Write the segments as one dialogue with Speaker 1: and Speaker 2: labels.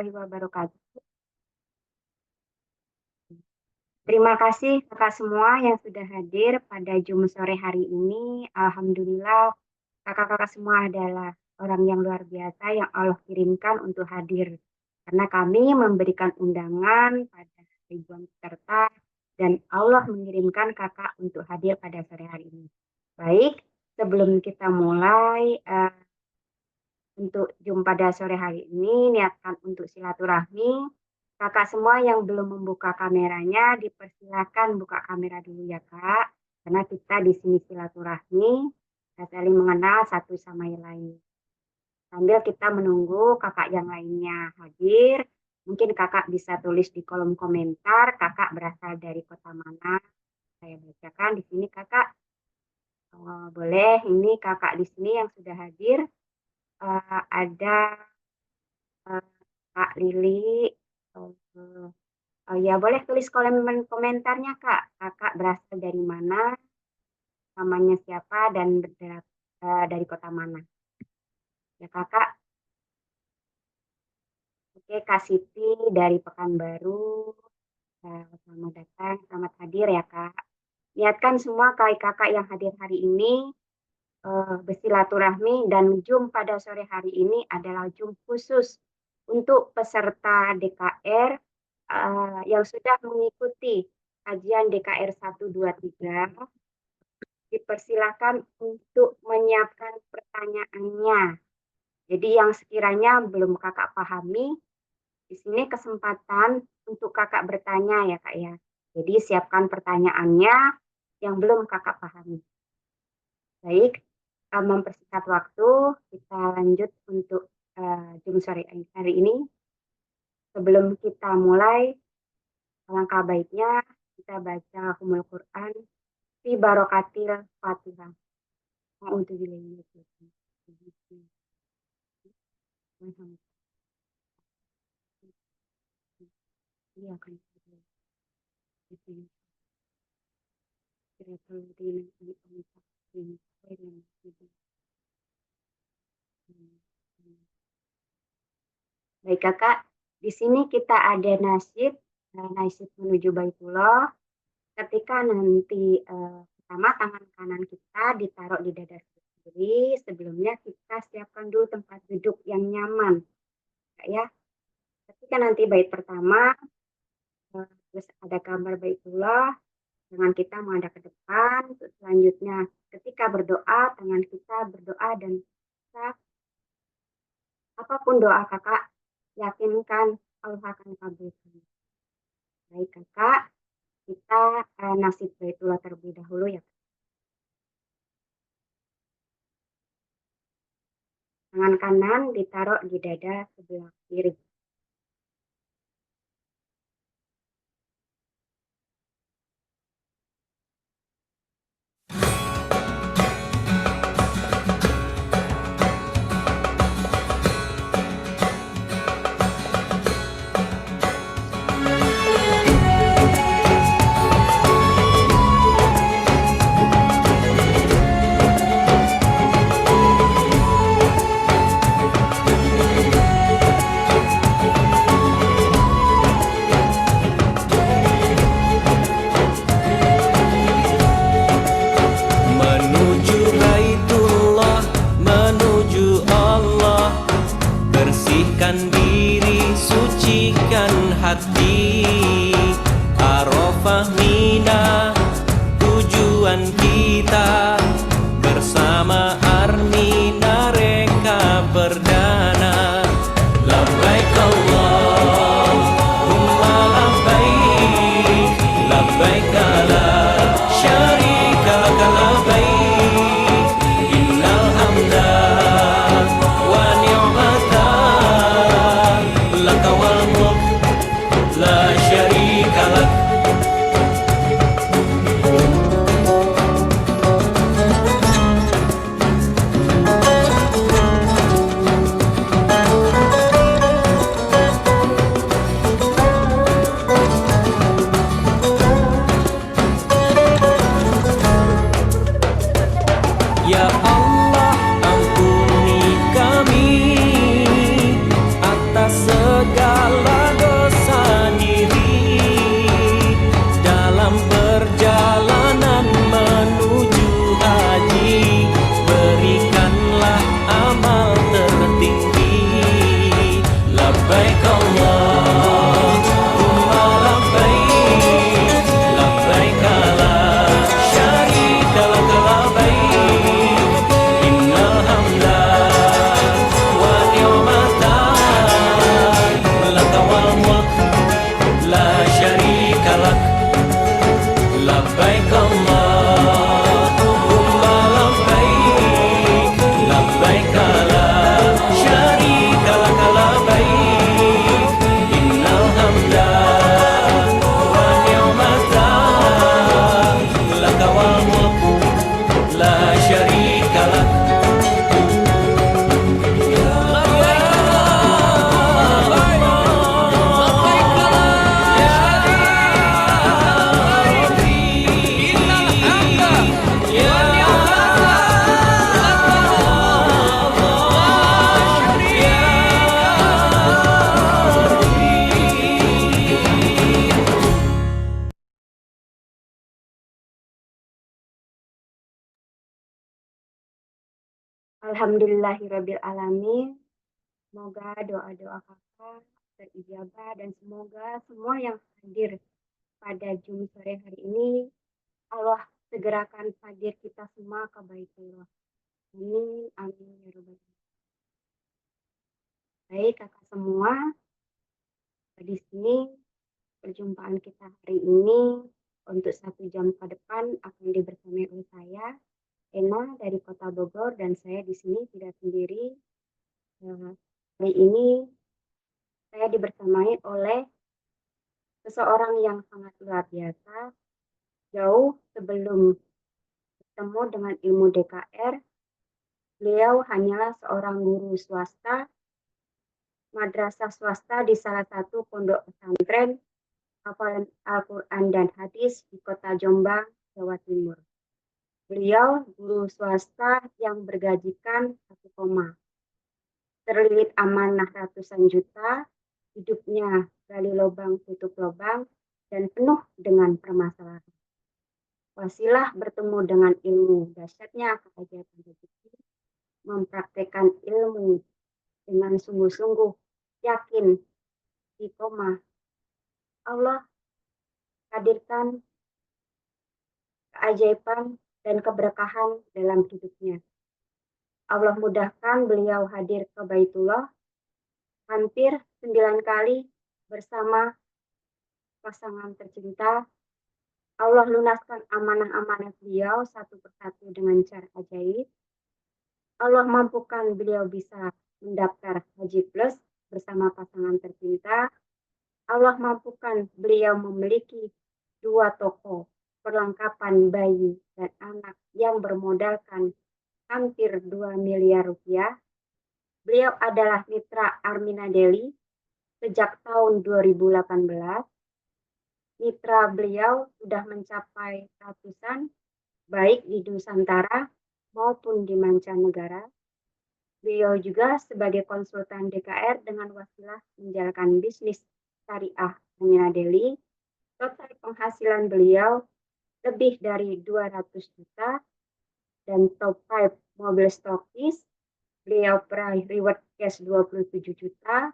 Speaker 1: warahmatullahi wabarakatuh. Terima kasih kakak semua yang sudah hadir pada Zoom sore hari ini. Alhamdulillah, kakak-kakak semua adalah orang yang luar biasa yang Allah kirimkan untuk hadir. Karena kami memberikan undangan pada ribuan peserta dan Allah mengirimkan kakak untuk hadir pada sore hari ini. Baik, sebelum kita mulai, untuk Zoom pada sore hari ini, niatkan untuk silaturahmi. Kakak semua yang belum membuka kameranya, dipersilakan buka kamera dulu ya Kak. Karena kita di sini silaturahmi, kita saling mengenal satu sama yang lain. Sambil kita menunggu kakak yang lainnya hadir, mungkin kakak bisa tulis di kolom komentar, kakak berasal dari kota mana. Saya bacakan di sini kakak. Boleh, ini kakak di sini yang sudah hadir. Ada Kak Lili. Ya boleh tulis kolom komentarnya Kak. Kakak berasal dari mana, namanya siapa, dan dari kota mana. Ya Kakak. Oke, Kak Siti dari Pekanbaru. Selamat datang, selamat hadir ya Kak. Niatkan semua kakak yang hadir hari ini bersilaturahmi, dan Zoom pada sore hari ini adalah Zoom khusus untuk peserta DKR yang sudah mengikuti kajian DKR 1, 2, 3. Dipersilakan untuk menyiapkan pertanyaannya. Jadi yang sekiranya belum kakak pahami, di sini kesempatan untuk kakak bertanya ya Kak ya. Jadi siapkan pertanyaannya yang belum kakak pahami. Baik, mempersingkat waktu, kita lanjut untuk Zoom sore hari ini. Sebelum kita mulai, alangkah baiknya kita baca Ummul Quran fi barokatil Fatihah. Iya kan. Baik kakak, di sini kita ada nasib menuju Baitullah. Ketika nanti pertama tangan kanan kita ditaruh di dada sendiri, sebelumnya kita siapkan dulu tempat duduk yang nyaman, ya. Ketika nanti bait pertama, terus ada gambar Baitullah, tangan kita menghadap ke depan. Terus selanjutnya, ketika berdoa, tangan kita berdoa dan kita apapun doa kakak, yakinkan Allah akan kabulkan. Baik kakak, kita nasib Baitullah terlebih dahulu ya. Tangan kanan ditaruh di dada sebelah kiri.
Speaker 2: La لبيك اللهم لبيك لبيك لا شريك لك لبيك إن الحمد والنعمة لك والملك لا شريك لك لبيك اللهم لبيك لبيك لا شريك لك لبيك إن الحمد والنعمة لك والملك لا شريك لك
Speaker 1: Alhamdulillahirabbil alamin. Semoga doa-doa kakak terijabah dan semoga semua yang hadir pada Jum sore hari ini Allah segerakan takdir kita semua ke Baitullah. Amin, amin ya rabbal alamin. Baik kakak semua, di sini perjumpaan kita hari ini untuk 1 jam ke depan akan dibersamai oleh saya, Ena dari Kota Bogor, dan saya di sini tidak sendiri. Hari ini saya dibersamai oleh seseorang yang sangat luar biasa. Jauh sebelum bertemu dengan ilmu DKR, beliau hanyalah seorang guru swasta, madrasah swasta di salah satu pondok pesantren hafalan Al-Quran dan hadis di Kota Jombang, Jawa Timur. Beliau guru swasta yang bergajikan 1, terlilit amanah ratusan juta, hidupnya gali lubang tutup lubang, dan penuh dengan permasalahan. Wasilah bertemu dengan ilmu, dahsyatnya keajaiban rezeki, mempraktekkan ilmu dengan sungguh-sungguh, yakin, istiqomah. Allah hadirkan keajaiban dan keberkahan dalam hidupnya. Allah mudahkan beliau hadir ke Baitullah hampir 9 kali bersama pasangan tercinta. Allah lunaskan amanah-amanah beliau satu persatu dengan cara ajaib. Allah mampukan beliau bisa mendaftar Haji Plus bersama pasangan tercinta. Allah mampukan beliau memiliki 2 toko perlengkapan bayi dan anak yang bermodalkan hampir 2 miliar rupiah. Beliau adalah mitra Armina Deli sejak tahun 2018. Mitra beliau sudah mencapai ratusan, baik di Nusantara maupun di mancanegara. Beliau juga sebagai konsultan DKR dengan wasilah menjalankan bisnis syariah Armina Deli. Total penghasilan beliau lebih dari 200 juta dan top 5 mobil stokis. Beliau peraih reward cash 27 juta,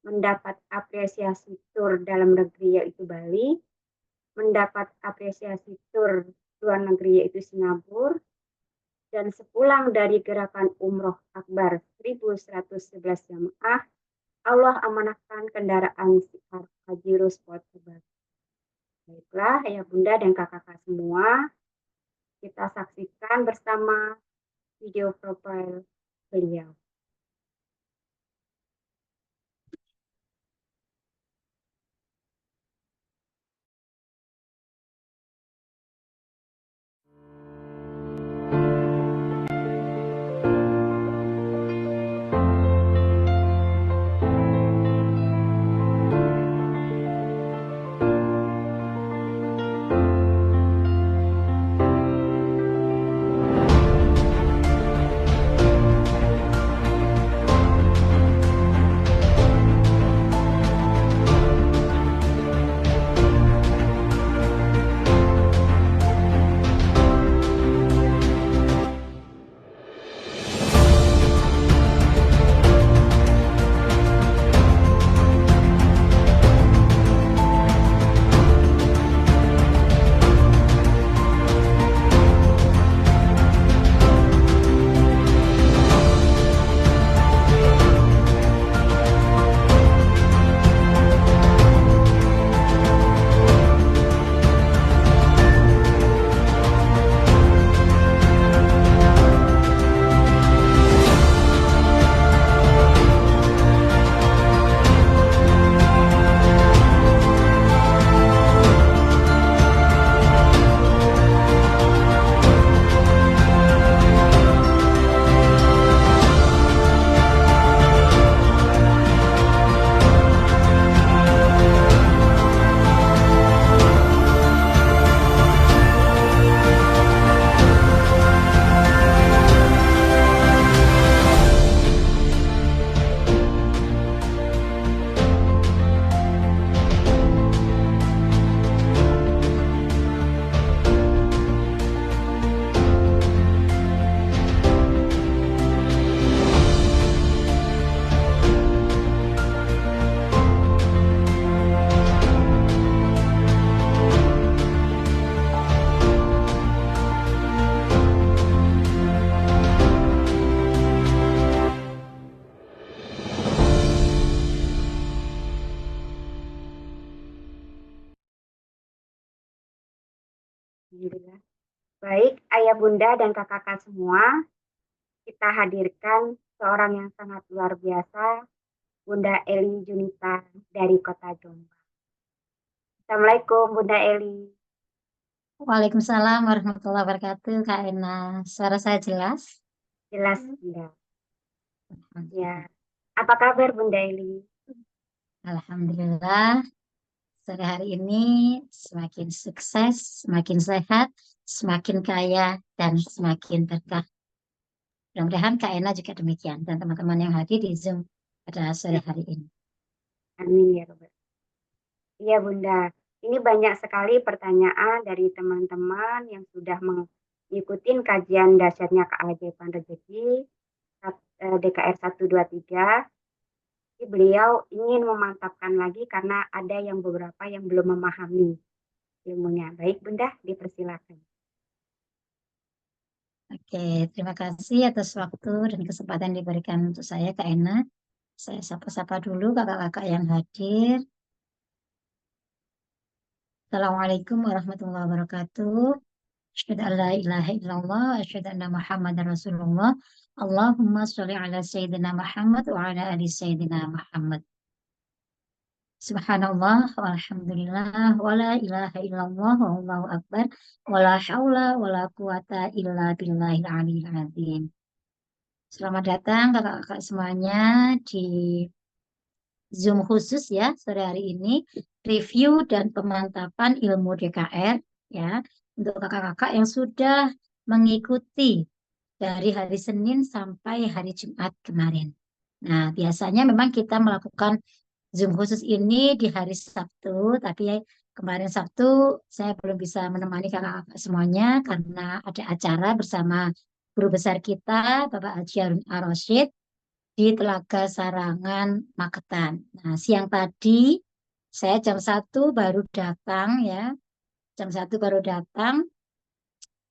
Speaker 1: mendapat apresiasi tur dalam negeri yaitu Bali, mendapat apresiasi tur luar negeri yaitu Singapura, dan sepulang dari gerakan Umroh Akbar 1111 jamaah, Allah amanahkan kendaraan siar Pajero Sport terbaru. Baiklah ya bunda dan kakak-kakak semua, kita saksikan bersama video profil beliau. Alhamdulillah. Baik, ayah bunda dan kakak-kakak semua, kita hadirkan seorang yang sangat luar biasa, Bunda Eli Junita dari Kota Jombang. Assalamualaikum Bunda Eli.
Speaker 3: Waalaikumsalam warahmatullahi wabarakatuh, Kak Ena. Suara saya jelas?
Speaker 1: Jelas Bunda. Ya,
Speaker 3: Alhamdulillah.
Speaker 1: apa kabar Bunda Eli?
Speaker 3: Alhamdulillah, sore hari ini semakin sukses, semakin sehat, semakin kaya, dan semakin berkah. Mudah-mudahan Kak Ena juga demikian, dan teman-teman yang hadir di Zoom pada sore hari ini.
Speaker 1: Amin ya Robbal. Iya Bunda, ini banyak sekali pertanyaan dari teman-teman yang sudah mengikuti kajian dahsyatnya keajaiban rezeki DKR 123. Jadi beliau ingin memantapkan lagi karena ada yang beberapa yang belum memahami ilmunya. Baik Bunda, dipersilakan.
Speaker 3: Oke, terima kasih atas waktu dan kesempatan yang diberikan untuk saya, Kak Ena. Saya sapa-sapa dulu kakak-kakak yang hadir. Assalamualaikum warahmatullahi wabarakatuh. Asyhadu an la ilaha illallah, asyhadu anna Muhammadar Rasulullah. Allahumma sholli ala sayyidina Muhammad wa ala ali sayyidina Muhammad. Subhanallah walhamdulillah wa la ilaha illallah wa allahu akbar wa la haula wa la quwata illa billahil aliyyil azim. Selamat datang kakak-kakak semuanya di Zoom khusus ya sore hari ini, review dan pemantapan ilmu DKR ya untuk kakak-kakak yang sudah mengikuti dari hari Senin sampai hari Jumat kemarin. Nah, biasanya memang kita melakukan Zoom khusus ini di hari Sabtu, tapi kemarin Sabtu saya belum bisa menemani kakak-kakak semuanya karena ada acara bersama guru besar kita, Bapak Haji Harun Ar-Rasyid di Telaga Sarangan, Magetan. Nah, siang tadi saya jam 1 baru datang ya, jam 1 baru datang.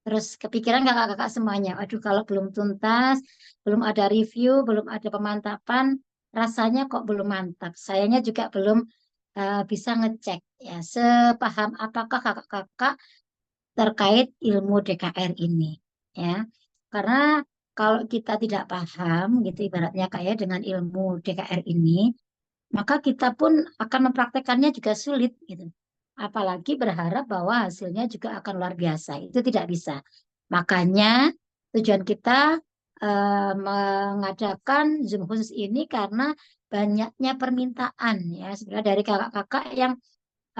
Speaker 3: Terus kepikiran kakak-kakak semuanya, aduh kalau belum tuntas, belum ada review, belum ada pemantapan, rasanya kok belum mantap. Sayanya juga belum bisa ngecek ya, sepaham apakah kakak-kakak terkait ilmu DKR ini ya. Karena kalau kita tidak paham gitu ibaratnya kayak dengan ilmu DKR ini, maka kita pun akan mempraktekannya juga sulit gitu. Apalagi berharap bahwa hasilnya juga akan luar biasa. Itu tidak bisa. Makanya tujuan kita mengadakan Zoom khusus ini karena banyaknya permintaan ya sebenarnya dari kakak-kakak yang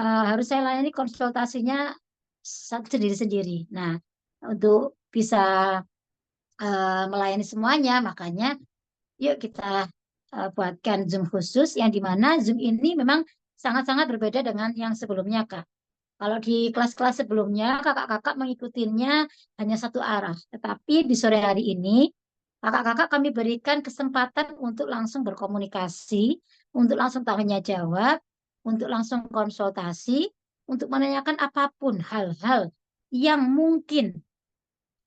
Speaker 3: harus saya layani konsultasinya sendiri-sendiri. Nah, untuk bisa melayani semuanya, makanya yuk kita buatkan Zoom khusus yang di mana Zoom ini memang sangat-sangat berbeda dengan yang sebelumnya, Kak. Kalau di kelas-kelas sebelumnya, kakak-kakak mengikutinya hanya satu arah. Tetapi di sore hari ini, kakak-kakak kami berikan kesempatan untuk langsung berkomunikasi, untuk langsung tanya jawab, untuk langsung konsultasi, untuk menanyakan apapun hal-hal yang mungkin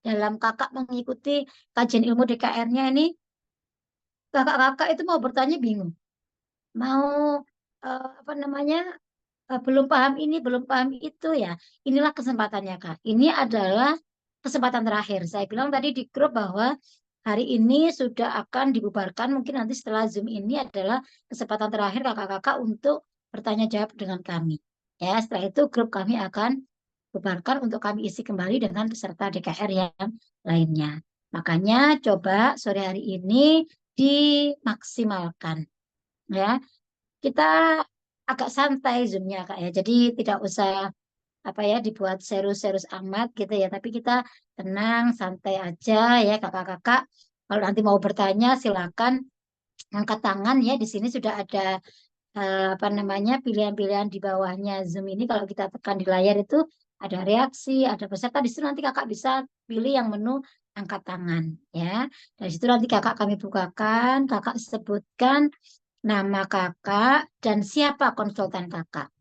Speaker 3: dalam kakak mengikuti kajian ilmu DKR-nya ini, kakak-kakak itu mau bertanya bingung. Mau apa namanya belum paham ini, belum paham itu ya. Inilah kesempatannya, Kak. Ini adalah kesempatan terakhir. Saya bilang tadi di grup bahwa hari ini sudah akan dibubarkan. Mungkin nanti setelah Zoom ini adalah kesempatan terakhir kakak-kakak untuk bertanya jawab dengan kami. Ya, setelah itu grup kami akan bubarkan untuk kami isi kembali dengan peserta DKR yang lainnya. Makanya coba sore hari ini dimaksimalkan. Ya, kita agak santai Zoom-nya Kak ya. Jadi tidak usah apa ya dibuat serius-serius amat gitu ya. Tapi kita tenang, santai aja ya kakak-kakak. Kalau nanti mau bertanya silakan angkat tangan ya. Di sini sudah ada apa namanya pilihan-pilihan di bawahnya Zoom ini. Kalau kita tekan di layar itu ada reaksi, ada peserta. Di situ nanti kakak bisa pilih yang menu angkat tangan ya. Dari situ nanti kakak kami bukakan, kakak sebutkan nama kakak dan siapa konsultan kakak.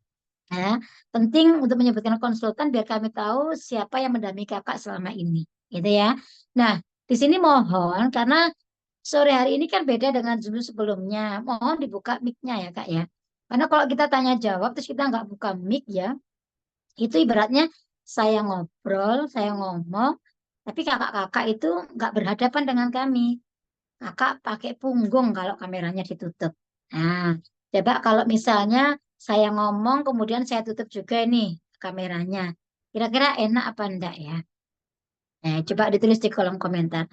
Speaker 3: Ya, penting untuk menyebutkan konsultan biar kami tahu siapa yang mendampingi kakak selama ini, gitu ya. Nah, di sini mohon karena sore hari ini kan beda dengan Zoom sebelumnya. Mohon dibuka mic-nya ya kak ya. Karena kalau kita tanya jawab terus kita nggak buka mic ya, itu ibaratnya saya ngobrol, saya ngomong, tapi kakak-kakak itu nggak berhadapan dengan kami. Kakak pakai punggung kalau kameranya ditutup. Nah, coba kalau misalnya saya ngomong, kemudian saya tutup juga nih kameranya. Kira-kira enak apa enggak ya? Coba ditulis di kolom komentar.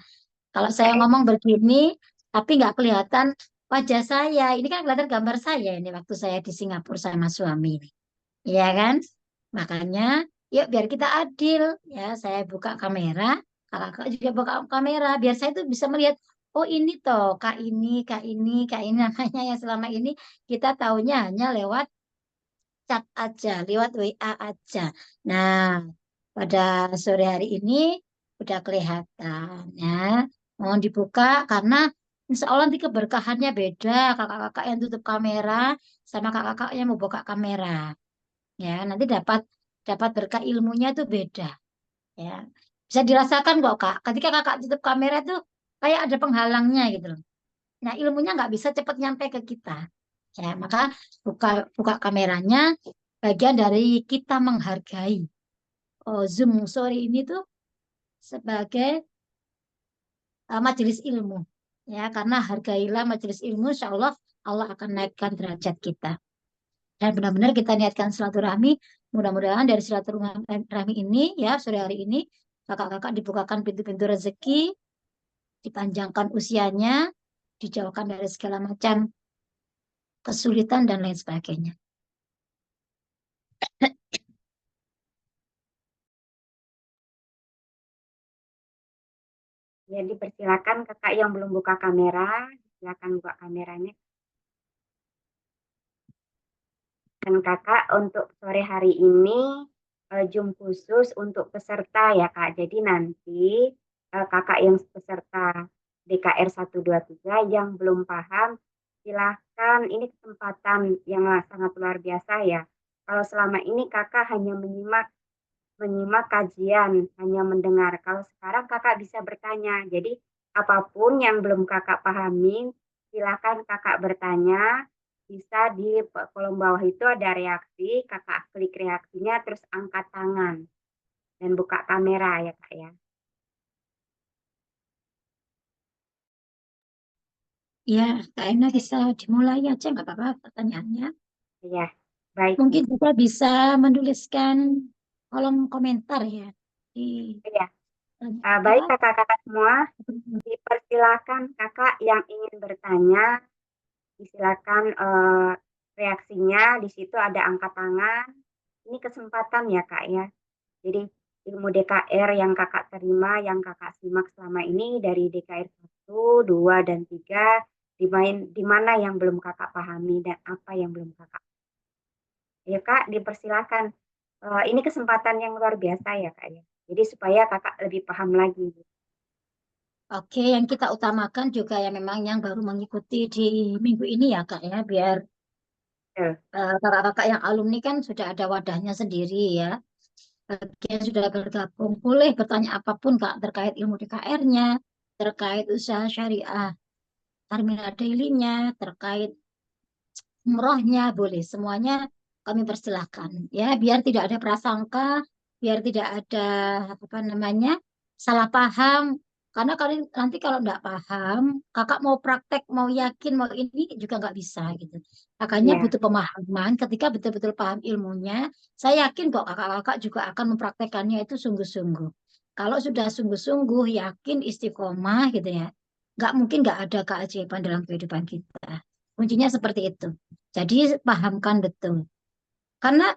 Speaker 3: Kalau saya
Speaker 1: Kak,
Speaker 3: ngomong begini, tapi nggak kelihatan wajah saya. Ini kan kelihatan gambar saya ini waktu saya di Singapura sama suami ini. Iya kan? Makanya, yuk biar kita adil. Ya, saya buka kamera, kakak juga buka kamera. Biar saya tuh bisa melihat, oh ini toh, kak ini, kak ini, kak ini namanya yang selama ini kita taunya hanya lewat chat aja, lewat WA aja. Nah, pada sore hari ini udah kelihatan ya. Mohon dibuka karena insya Allah nanti keberkahannya beda. Kakak-kakak yang tutup kamera sama kakak-kakak yang mau buka kamera. Ya, nanti dapat dapat berkah ilmunya itu beda. Ya, bisa dirasakan kok Kak. Ketika kakak tutup kamera tuh kayak ada penghalangnya gitu loh. Nah, ilmunya nggak bisa cepat nyampe ke kita. Ya, maka buka buka kameranya bagian dari kita menghargai. Oh, Zoom sorry ini tuh sebagai majelis ilmu. Ya, karena hargailah majelis ilmu, insya Allah Allah akan naikkan derajat kita. Dan benar-benar kita niatkan silaturahmi. Mudah-mudahan dari silaturahmi ini, ya sore hari ini, kakak-kakak dibukakan pintu-pintu rezeki, dipanjangkan usianya, dijauhkan dari segala macam kesulitan dan lain sebagainya.
Speaker 1: jadi persilakan kakak yang belum buka kamera, silakan buka kameranya. Dan kakak untuk sore hari ini Zoom khusus untuk peserta ya kak. Jadi nanti kakak yang peserta DKR 123 yang belum paham, silahkan ini kesempatan yang sangat luar biasa ya. Kalau selama ini kakak hanya menyimak menyimak kajian, hanya mendengar. Kalau sekarang kakak bisa bertanya. Jadi apapun yang belum kakak pahami, silakan kakak bertanya. Bisa di kolom bawah itu ada reaksi, kakak klik reaksinya, terus angkat tangan dan buka kamera ya kak ya.
Speaker 3: Ya, Kak Ena bisa dimulai aja, nggak apa-apa pertanyaannya.
Speaker 1: Ya, baik.
Speaker 3: Mungkin juga bisa menuliskan kolom komentar ya di
Speaker 1: Ya, baik
Speaker 3: apa,
Speaker 1: kakak-kakak semua, dipersilakan kakak yang ingin bertanya, disilakan reaksinya. Di situ ada angkat tangan. Ini kesempatan ya kak ya. Jadi ilmu DKR yang kakak terima, yang kakak simak selama ini dari DKR 1, 2, dan 3, di mana yang belum kakak pahami dan apa yang belum kakak. Ya kak, dipersilakan. Ini kesempatan yang luar biasa ya kak ya. Jadi supaya kakak lebih paham lagi.
Speaker 3: oke, yang kita utamakan juga ya memang yang baru mengikuti di minggu ini ya Kak ya, biar
Speaker 1: Betul.
Speaker 3: kakak-kakak yang alumni kan sudah ada wadahnya sendiri ya. Bagi yang sudah bergabung, boleh bertanya apapun Kak terkait ilmu DKR-nya, terkait usaha syariah, terminal daily-nya, terkait umrohnya, boleh. Semuanya kami persilahkan ya, biar tidak ada prasangka, biar tidak ada apa namanya salah paham. Karena kalian nanti kalau nggak paham, kakak mau praktek, mau yakin, mau ini juga nggak bisa gitu. Makanya
Speaker 1: Ya,
Speaker 3: butuh pemahaman. Ketika betul-betul paham ilmunya, saya yakin kok kakak-kakak juga akan mempraktekannya itu sungguh-sungguh. Kalau sudah sungguh-sungguh, yakin, istiqomah gitu ya, nggak mungkin nggak ada keajaiban dalam kehidupan kita. Kuncinya seperti itu. Jadi pahamkan betul. Karena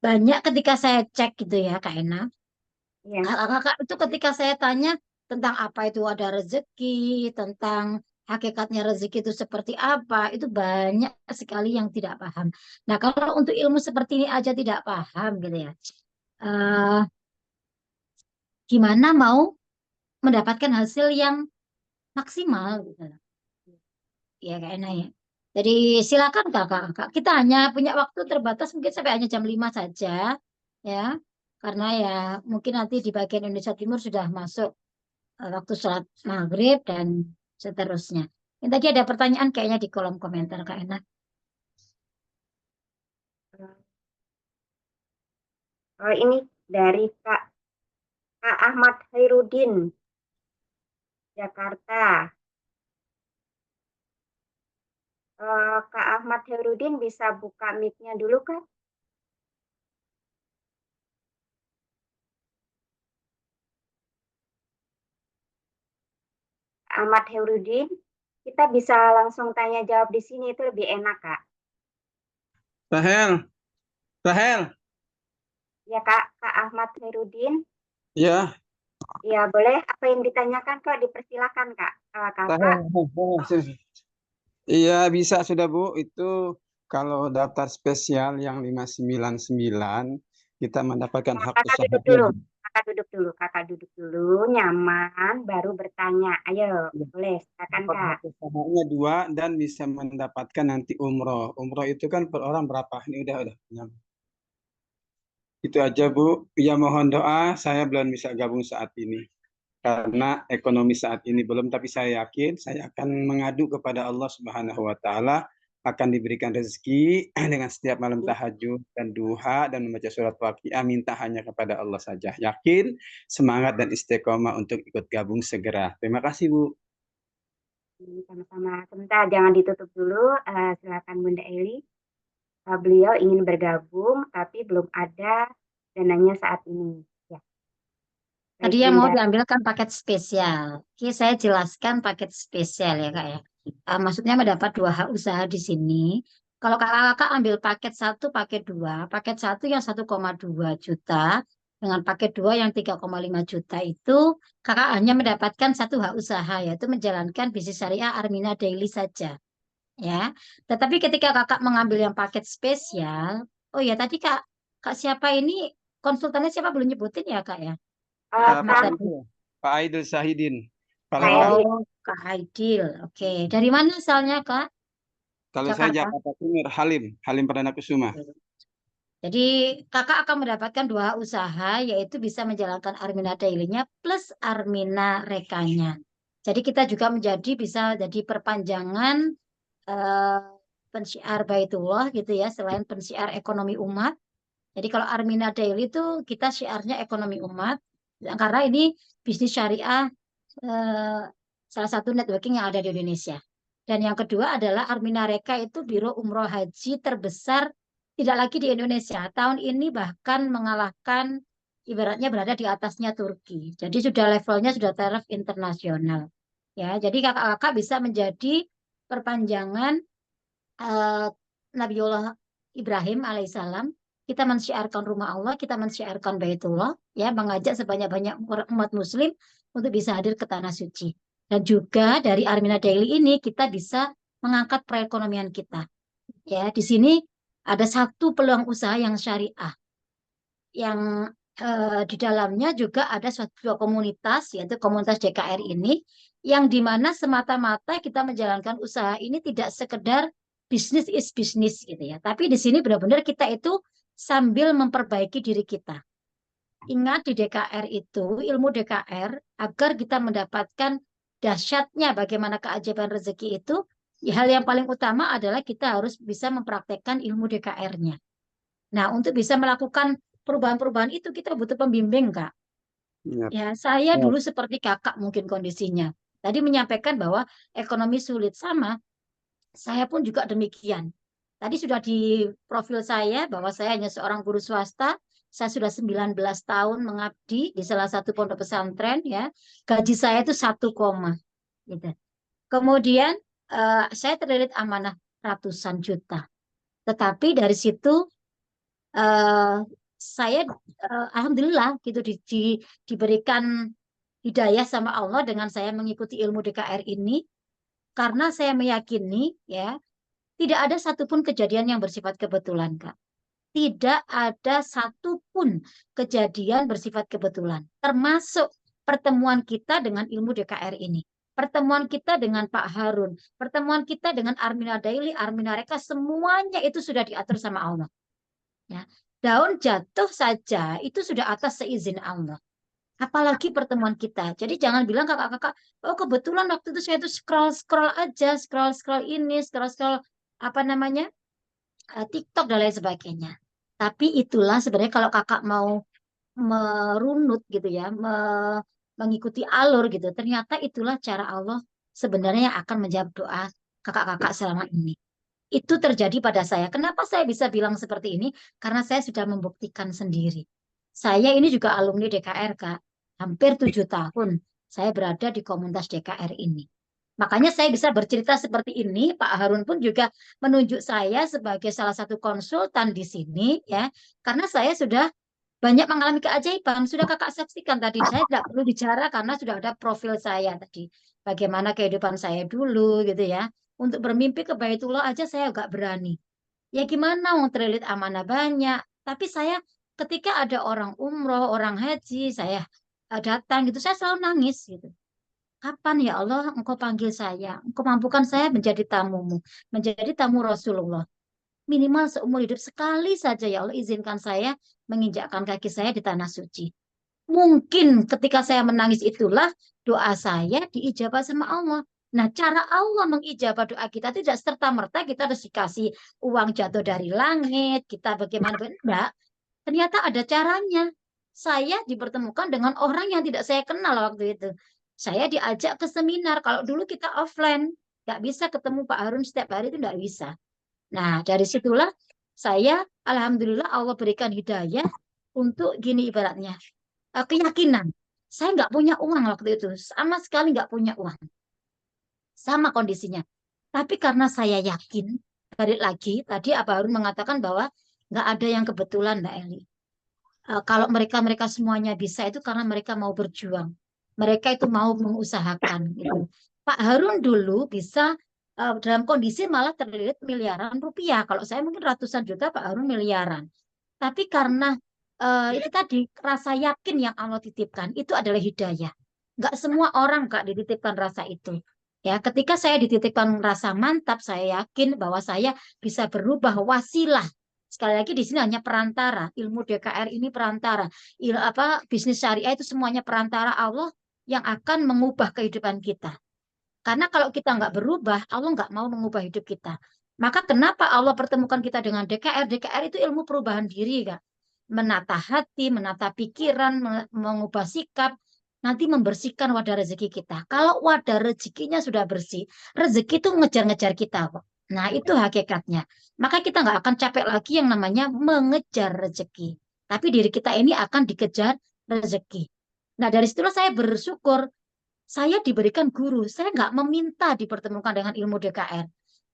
Speaker 3: banyak ketika saya cek gitu ya Kak Ena,
Speaker 1: ya,
Speaker 3: kakak-kakak itu ketika saya tanya tentang apa itu ada rezeki, tentang hakikatnya rezeki itu seperti apa, itu banyak sekali yang tidak paham. Nah kalau untuk ilmu seperti ini aja tidak paham gitu ya, eh, gimana mau mendapatkan hasil yang maksimal gitu. Ya Kak Ena ya. Jadi silakan kakak-kakak. Kita hanya punya waktu terbatas mungkin sampai hanya jam 5 saja ya. Karena ya mungkin nanti di bagian Indonesia Timur sudah masuk waktu sholat maghrib dan seterusnya. Yang tadi ada pertanyaan kayaknya di kolom komentar Kak Ena.
Speaker 1: ini dari Kak Ahmad Hairudin, Jakarta. Kak Ahmad Hairudin bisa buka mic-nya dulu, Kak? Ahmad Hairudin, kita bisa langsung tanya jawab di sini, itu lebih enak, Kak.
Speaker 4: Rahel, Rahel,
Speaker 1: Ya, Kak Ahmad Hairudin.
Speaker 4: ya,
Speaker 1: Ya, boleh. Apa yang ditanyakan, Kak? Dipersilakan, Kak. Kakak.
Speaker 4: Rahel, sini. Iya bisa sudah Bu, itu kalau daftar spesial yang 599 kita mendapatkan
Speaker 1: Nah,
Speaker 4: hak
Speaker 1: kakak
Speaker 4: usaha
Speaker 1: duduk dulu. Kakak duduk dulu. Kakak duduk dulu. Nyaman, baru bertanya. Ayo, boleh. Silakan,
Speaker 4: dapat
Speaker 1: Kak.
Speaker 4: hak usahanya 2 dan bisa mendapatkan nanti umroh. Umroh itu kan per orang berapa? Ini udah. Itu aja Bu. Ya mohon doa, saya belum bisa gabung saat ini. Karena ekonomi saat ini belum, tapi saya yakin saya akan mengadu kepada Allah Subhanahu wa Ta'ala, akan diberikan rezeki dengan setiap malam tahajud dan duha dan membaca surat Waqiah, minta hanya kepada Allah saja. Yakin, semangat dan istiqomah untuk ikut gabung segera. Terima kasih Bu.
Speaker 1: Sama-sama. Sebentar, jangan ditutup dulu. Silakan Bunda Eli. Beliau ingin bergabung, tapi belum ada dananya saat ini. Ya, baik
Speaker 3: Tadi yang mau
Speaker 1: Bunda.
Speaker 3: diambilkan paket spesial. Oke, saya jelaskan paket spesial ya Kak ya. Maksudnya mendapat dua hak usaha di sini. Kalau kakak-kakak ambil paket satu, paket satu yang 1,2 juta, dengan paket dua yang 3,5 juta itu, kakak hanya mendapatkan satu hak usaha, yaitu menjalankan bisnis syariah Armina Daily saja. Ya, tetapi ketika kakak mengambil yang paket spesial, oh ya tadi kak siapa ini konsultannya siapa belum nyebutin ya kak ya? Kak Ahmad
Speaker 4: Pak
Speaker 3: tadi.
Speaker 4: Aidil, Pak Aidil Sahidin. Kalau
Speaker 1: Pak
Speaker 4: Pak,
Speaker 1: Edi.
Speaker 3: Oh, Kak Aidil. Oke. Dari mana asalnya, Kak?
Speaker 4: kalau saya
Speaker 3: Jakarta.
Speaker 4: Jakarta Timur, Halim, Halim Perdana Kusuma.
Speaker 3: Jadi, kakak akan mendapatkan dua usaha, yaitu bisa menjalankan Armina Daily-nya plus Armina Rekanya. Jadi, kita juga bisa jadi perpanjangan eh, pensiar Baitullah gitu ya, selain pensiar ekonomi umat. Jadi, kalau Armina Daily itu kita syiarnya ekonomi umat, karena ini bisnis syariah eh, salah satu networking yang ada di Indonesia. Dan yang kedua adalah Armina Reka itu biro umroh haji terbesar tidak lagi di Indonesia. Tahun ini bahkan mengalahkan ibaratnya berada di atasnya Turki. Jadi sudah levelnya sudah taraf internasional. Ya, jadi kakak-kakak bisa menjadi perpanjangan eh, Nabiullah Ibrahim alaihissalam. Kita mensyiarkan rumah Allah, kita mensyiarkan Baitullah, ya, mengajak sebanyak-banyak umat Muslim untuk bisa hadir ke tanah suci. Dan juga dari Armina Daily ini kita bisa mengangkat perekonomian kita. Ya, di sini ada satu peluang usaha yang syariah, yang di dalamnya juga ada suatu komunitas, yaitu komunitas JKR ini, yang dimana semata-mata kita menjalankan usaha ini tidak sekedar bisnis is bisnis gitu ya, tapi di sini benar-benar kita itu sambil memperbaiki diri kita. Ingat di DKR itu, ilmu DKR, agar kita mendapatkan dahsyatnya bagaimana keajaiban rezeki itu, hal yang paling utama adalah kita harus bisa mempraktekkan ilmu DKR-nya. Nah, untuk bisa melakukan perubahan-perubahan itu kita butuh pembimbing, Kak.
Speaker 4: Ya.
Speaker 3: Ya, saya
Speaker 4: Ya.
Speaker 3: dulu seperti kakak mungkin kondisinya. Tadi menyampaikan bahwa ekonomi sulit sama, saya pun juga demikian. Tadi sudah di profil saya bahwa saya hanya seorang guru swasta. Saya sudah 19 tahun mengabdi di salah satu pondok pesantren ya. Gaji saya itu 1, gitu. Kemudian saya terlilit amanah ratusan juta. Tetapi dari situ eh, saya alhamdulillah gitu diberikan hidayah sama Allah dengan saya mengikuti ilmu DKR ini karena saya meyakini ya tidak ada satupun kejadian yang bersifat kebetulan, Kak. Tidak ada satupun kejadian bersifat kebetulan, termasuk pertemuan kita dengan ilmu DKR ini. Pertemuan kita dengan Pak Harun, pertemuan kita dengan Armina Daily, Armina Reka, semuanya itu sudah diatur sama Allah. Ya. Daun jatuh saja itu sudah atas seizin Allah. Apalagi pertemuan kita. Jadi jangan bilang kakak-kakak, oh kebetulan waktu itu saya itu scroll-scroll aja, scroll-scroll ini, scroll-scroll apa namanya, TikTok dan lain sebagainya. Tapi itulah sebenarnya kalau kakak mau merunut gitu ya, mengikuti alur gitu. Ternyata itulah cara Allah sebenarnya yang akan menjawab doa kakak-kakak selama ini. Itu terjadi pada saya. Kenapa saya bisa bilang seperti ini? Karena saya sudah membuktikan sendiri. Saya ini juga alumni DKR, Kak. Hampir 7 tahun saya berada di komunitas DKR ini. Makanya saya bisa bercerita seperti ini. Pak Harun pun juga menunjuk saya sebagai salah satu konsultan di sini, ya. Karena saya sudah banyak mengalami keajaiban. Sudah kakak saksikan tadi. Saya tidak perlu bicara karena sudah ada profil saya tadi. Bagaimana kehidupan saya dulu gitu ya. Untuk bermimpi ke Baitullah aja saya agak berani. Ya gimana mau terlilit amanah banyak. Tapi saya ketika ada orang umroh, orang haji, saya datang gitu. Saya selalu nangis gitu. Kapan ya Allah engkau panggil saya? Engkau mampukan saya menjadi tamumu. Menjadi tamu Rasulullah. Minimal seumur hidup sekali saja ya Allah izinkan saya menginjakkan kaki saya di tanah suci. Mungkin ketika saya menangis itulah doa saya diijabah sama Allah. Nah, cara Allah mengijabah doa kita tidak serta-merta kita harus dikasih uang jatuh dari langit, kita bagaimana, enggak. Ternyata ada caranya. Saya dipertemukan dengan orang yang tidak saya kenal waktu itu. Saya diajak ke seminar. Kalau dulu kita offline, nggak bisa ketemu Pak Harun setiap hari itu nggak bisa. Nah, dari situlah saya, alhamdulillah Allah berikan hidayah untuk gini ibaratnya, keyakinan. Saya nggak punya uang waktu itu, sama sekali nggak punya uang. Sama kondisinya. Tapi karena saya yakin, balik lagi, tadi Abah Harun mengatakan bahwa nggak ada yang kebetulan, Mbak Eli. Kalau mereka-mereka semuanya bisa itu karena mereka mau berjuang. Mereka itu mau mengusahakan gitu. Pak Harun dulu bisa dalam kondisi malah terlilit miliaran rupiah. Kalau saya mungkin ratusan juta, Pak Harun miliaran. Tapi karena itu tadi rasa yakin yang Allah titipkan itu adalah hidayah. Nggak semua orang Kak dititipkan rasa itu. Ya, ketika saya dititipkan rasa mantap, saya yakin bahwa saya bisa berubah wasilah. Sekali lagi di sini hanya perantara. Ilmu DKR ini perantara. Bisnis syariah itu semuanya perantara Allah yang akan mengubah kehidupan kita. Karena kalau kita nggak berubah, Allah nggak mau mengubah hidup kita. Maka kenapa Allah pertemukan kita dengan DKR? DKR itu ilmu perubahan diri, Kak. Menata hati, menata pikiran, mengubah sikap, nanti membersihkan wadah rezeki kita. Kalau wadah rezekinya sudah bersih, rezeki itu ngejar-ngejar kita kok. Nah, itu hakikatnya. Maka kita nggak akan capek lagi yang namanya mengejar rezeki. Tapi diri kita ini akan dikejar rezeki. Nah, dari situlah saya bersyukur saya diberikan guru. Saya nggak meminta dipertemukan dengan ilmu DKR.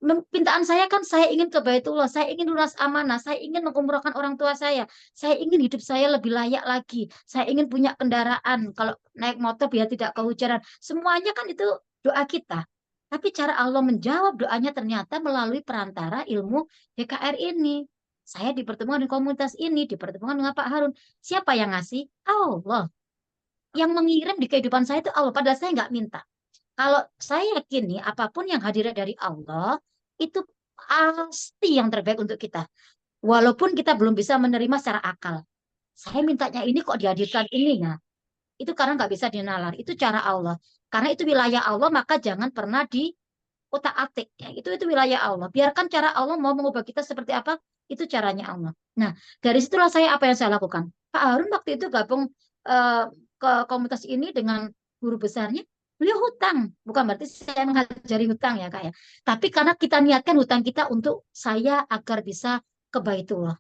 Speaker 3: Pintaan saya kan saya ingin ke Baitullah, saya ingin lunas amanah, saya ingin mengumrohkan orang tua saya ingin hidup saya lebih layak lagi, saya ingin punya kendaraan, kalau naik motor biar tidak kehujanan. Semuanya kan itu doa kita. Tapi cara Allah menjawab doanya ternyata melalui perantara ilmu DKR ini. Saya dipertemukan di komunitas ini, dipertemukan dengan Pak Harun. Siapa yang ngasih? Allah. Yang mengirim di kehidupan saya itu Allah, padahal saya nggak minta. Kalau saya yakin nih, apapun yang hadir dari Allah, itu pasti yang terbaik untuk kita. Walaupun kita belum bisa menerima secara akal. Saya mintanya ini kok dihadirkan ini ya. Itu karena nggak bisa dinalar. Itu cara Allah. Karena itu wilayah Allah, maka jangan pernah di otak-atik. Ya. Itu wilayah Allah. Biarkan cara Allah mau mengubah kita seperti apa, itu caranya Allah. Nah, dari situlah saya apa yang saya lakukan. Pak Harun waktu itu gabung ke komunitas ini dengan guru besarnya, beliau hutang. Bukan berarti saya mengajari hutang ya Kak ya. Tapi karena kita niatkan hutang kita untuk saya agar bisa ke Baitullah.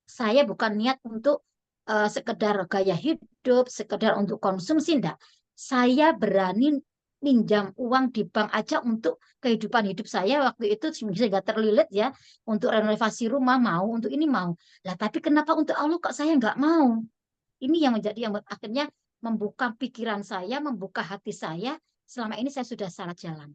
Speaker 3: Saya bukan niat untuk sekedar gaya hidup, sekedar untuk konsumsi, enggak. Saya berani pinjam uang di bank aja untuk kehidupan hidup saya waktu itu sehingga terlilit ya untuk renovasi rumah mau untuk ini mau lah tapi kenapa untuk Allah kok saya nggak mau ini yang menjadi yang akhirnya membuka pikiran saya membuka hati saya selama ini saya sudah salah jalan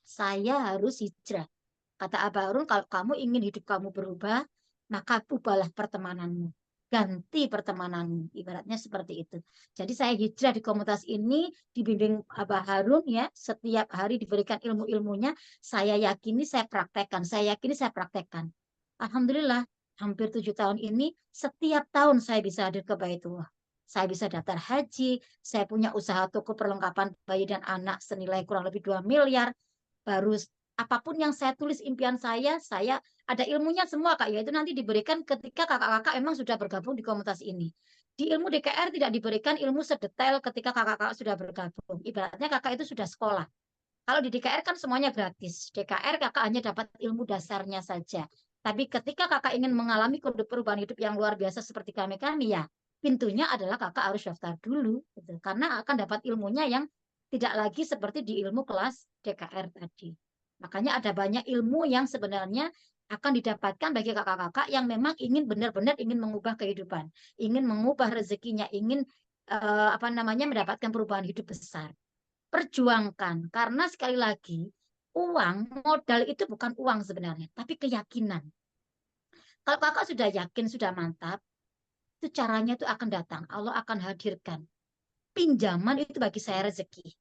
Speaker 3: saya harus hijrah kata Abah Harun kalau kamu ingin hidup kamu berubah maka ubahlah pertemananmu ganti pertemananmu ibaratnya seperti itu jadi saya hijrah di komunitas ini dibimbing Abah Harun ya setiap hari diberikan ilmu-ilmunya saya yakini saya praktekkan Alhamdulillah hampir 7 tahun ini setiap tahun saya bisa hadir ke Baitullah saya bisa daftar haji saya punya usaha toko perlengkapan bayi dan anak senilai kurang lebih 2 miliar baru apapun yang saya tulis impian saya Ada ilmunya semua Kak, yaitu nanti diberikan ketika kakak-kakak memang sudah bergabung di komunitas ini. Di ilmu DKR tidak diberikan ilmu sedetail ketika kakak-kakak sudah bergabung. Ibaratnya kakak itu sudah sekolah. Kalau di DKR kan semuanya gratis. DKR kakak hanya dapat ilmu dasarnya saja. Tapi ketika kakak ingin mengalami perubahan hidup yang luar biasa seperti kami-kami, ya pintunya adalah kakak harus daftar dulu. Gitu. Karena akan dapat ilmunya yang tidak lagi seperti di ilmu kelas DKR tadi. Makanya ada banyak ilmu yang sebenarnya akan didapatkan bagi kakak-kakak yang memang ingin benar-benar ingin mengubah kehidupan, ingin mengubah rezekinya, ingin mendapatkan perubahan hidup besar. Perjuangkan, karena sekali lagi uang modal itu bukan uang sebenarnya, tapi keyakinan. Kalau kakak sudah yakin, sudah mantap, itu caranya itu akan datang, Allah akan hadirkan. Pinjaman itu bagi saya rezeki.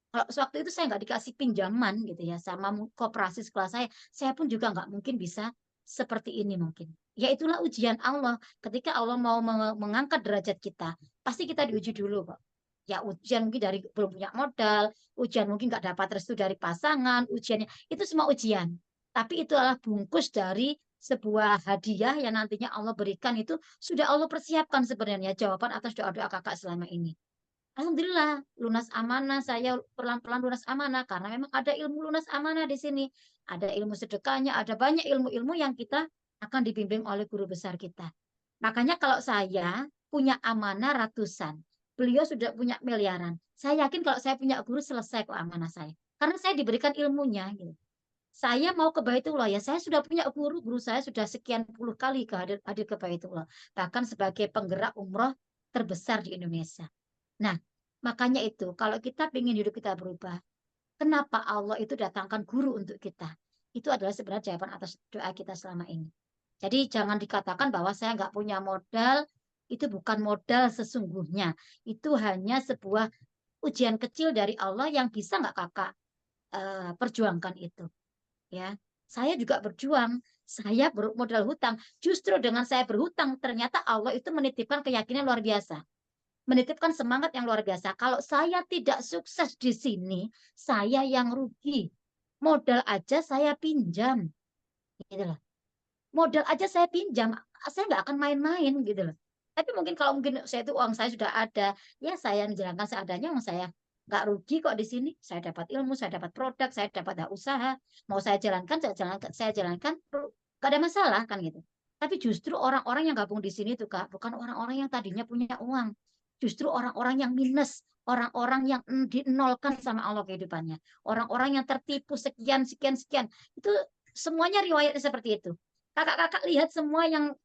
Speaker 3: Kalau sewaktu itu saya nggak dikasih pinjaman gitu ya sama koperasi sekolah saya pun juga nggak mungkin bisa seperti ini mungkin. Ya itulah ujian Allah. Ketika Allah mau mengangkat derajat kita, pasti kita diuji dulu kok. Ya ujian mungkin dari belum punya modal, ujian mungkin nggak dapat restu dari pasangan, ujiannya itu semua ujian. Tapi itu adalah bungkus dari sebuah hadiah yang nantinya Allah berikan, itu sudah Allah persiapkan sebenarnya jawaban atas doa-doa kakak selama ini. Alhamdulillah, lunas amanah, saya pelan-pelan lunas amanah karena memang ada ilmu lunas amanah di sini. Ada ilmu sedekahnya, ada banyak ilmu-ilmu yang kita akan dibimbing oleh guru besar kita. Makanya kalau saya punya amanah ratusan, beliau sudah punya miliaran. Saya yakin kalau saya punya guru selesai kok amanah saya. Karena saya diberikan ilmunya gitu. Saya mau ke Baitullah, ya saya sudah punya guru, guru saya sudah sekian puluh kali hadir ke Baitullah. Bahkan sebagai penggerak umroh terbesar di Indonesia. Nah, makanya itu, kalau kita ingin hidup kita berubah, kenapa Allah itu datangkan guru untuk kita? Itu adalah sebenarnya jawaban atas doa kita selama ini. Jadi jangan dikatakan bahwa saya nggak punya modal, itu bukan modal sesungguhnya. Itu hanya sebuah ujian kecil dari Allah yang bisa nggak kakak perjuangkan itu. Ya, saya juga berjuang. Saya bermodal hutang. Justru dengan saya berhutang, ternyata Allah itu menitipkan keyakinan luar biasa, menitipkan semangat yang luar biasa. Kalau saya tidak sukses di sini, saya yang rugi. Modal aja saya pinjam, gitu loh. Modal aja saya pinjam, saya nggak akan main-main, gitu loh. Tapi mungkin kalau mungkin saya itu uang saya sudah ada, ya saya menjalankan seadanya, uang saya nggak rugi kok di sini. Saya dapat ilmu, saya dapat produk, saya dapat usaha. Mau saya jalankan, nggak ada masalah kan gitu. Tapi justru orang-orang yang gabung di sini tuh Kak, bukan orang-orang yang tadinya punya uang. Justru orang-orang yang minus, orang-orang yang dinolkan sama Allah kehidupannya. Orang-orang yang tertipu sekian, sekian, sekian. Itu semuanya riwayatnya seperti itu. Kakak-kakak lihat semua yang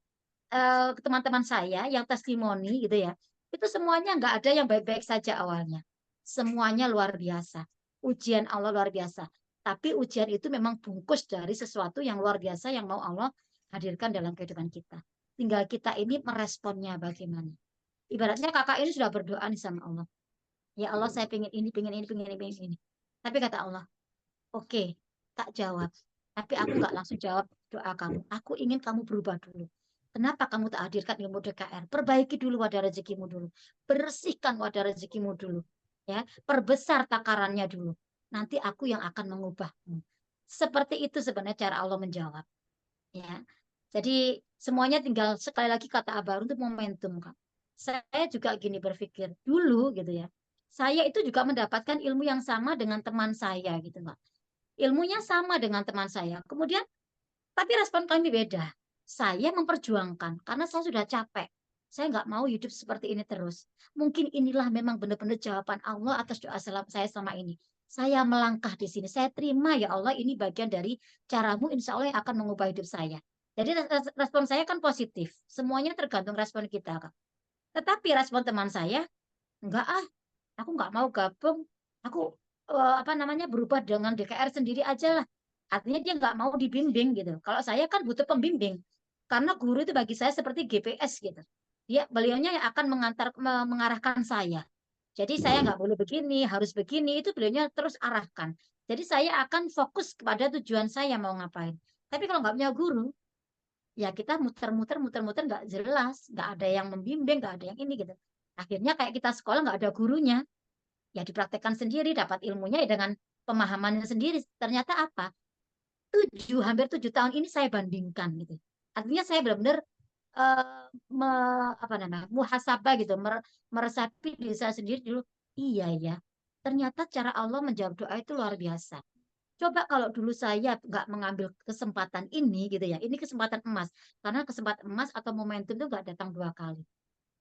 Speaker 3: teman-teman saya yang testimoni gitu ya. Itu semuanya nggak ada yang baik-baik saja awalnya. Semuanya luar biasa. Ujian Allah luar biasa. Tapi ujian itu memang bungkus dari sesuatu yang luar biasa yang mau Allah hadirkan dalam kehidupan kita. Tinggal kita ini meresponnya bagaimana. Ibaratnya kakak ini sudah berdoa nih sama Allah. Ya Allah, saya pengen ini, pengen ini, pengen ini, pengen ini. Tapi kata Allah, oke, tak jawab. Tapi aku nggak langsung jawab doa kamu. Aku ingin kamu berubah dulu. Kenapa kamu tak hadirkan ilmu DKR? Perbaiki dulu wadah rezekimu dulu. Bersihkan wadah rezekimu dulu. Ya, perbesar takarannya dulu. Nanti aku yang akan mengubahmu. Seperti itu sebenarnya cara Allah menjawab. Ya, jadi semuanya tinggal sekali lagi kata Abah untuk momentum, Kak. Saya juga gini berpikir dulu gitu ya. Saya itu juga mendapatkan ilmu yang sama dengan teman saya gitu, Kak. Ilmunya sama dengan teman saya. Kemudian, tapi respon kami beda. Saya memperjuangkan karena saya sudah capek. Saya nggak mau hidup seperti ini terus. Mungkin inilah memang benar-benar jawaban Allah atas doa saya selama ini. Saya melangkah di sini. Saya terima ya Allah, ini bagian dari caramu, insya Allah yang akan mengubah hidup saya. Jadi respon saya kan positif. Semuanya tergantung respon kita, Kak. Tetapi respon teman saya, enggak ah, aku nggak mau gabung. Aku berubah dengan DKR sendiri aja lah. Artinya dia nggak mau dibimbing gitu. Kalau saya kan butuh pembimbing. Karena guru itu bagi saya seperti GPS gitu. Beliaunya yang akan mengarahkan saya. Jadi saya nggak boleh begini, harus begini. Itu beliaunya terus arahkan. Jadi saya akan fokus kepada tujuan saya mau ngapain. Tapi kalau nggak punya guru, ya kita muter-muter, muter-muter nggak jelas. Nggak ada yang membimbing, nggak ada yang ini gitu. Akhirnya kayak kita sekolah nggak ada gurunya. Ya dipraktekkan sendiri, dapat ilmunya ya dengan pemahamannya sendiri. Ternyata apa? hampir 7 tahun ini saya bandingkan gitu. Artinya saya benar-benar apa namanya, muhasabah gitu, meresapi diri saya sendiri dulu. Iya ya, ternyata cara Allah menjawab doa itu luar biasa. Coba kalau dulu saya nggak mengambil kesempatan ini gitu ya, ini kesempatan emas. Karena kesempatan emas atau momentum itu nggak datang 2 kali.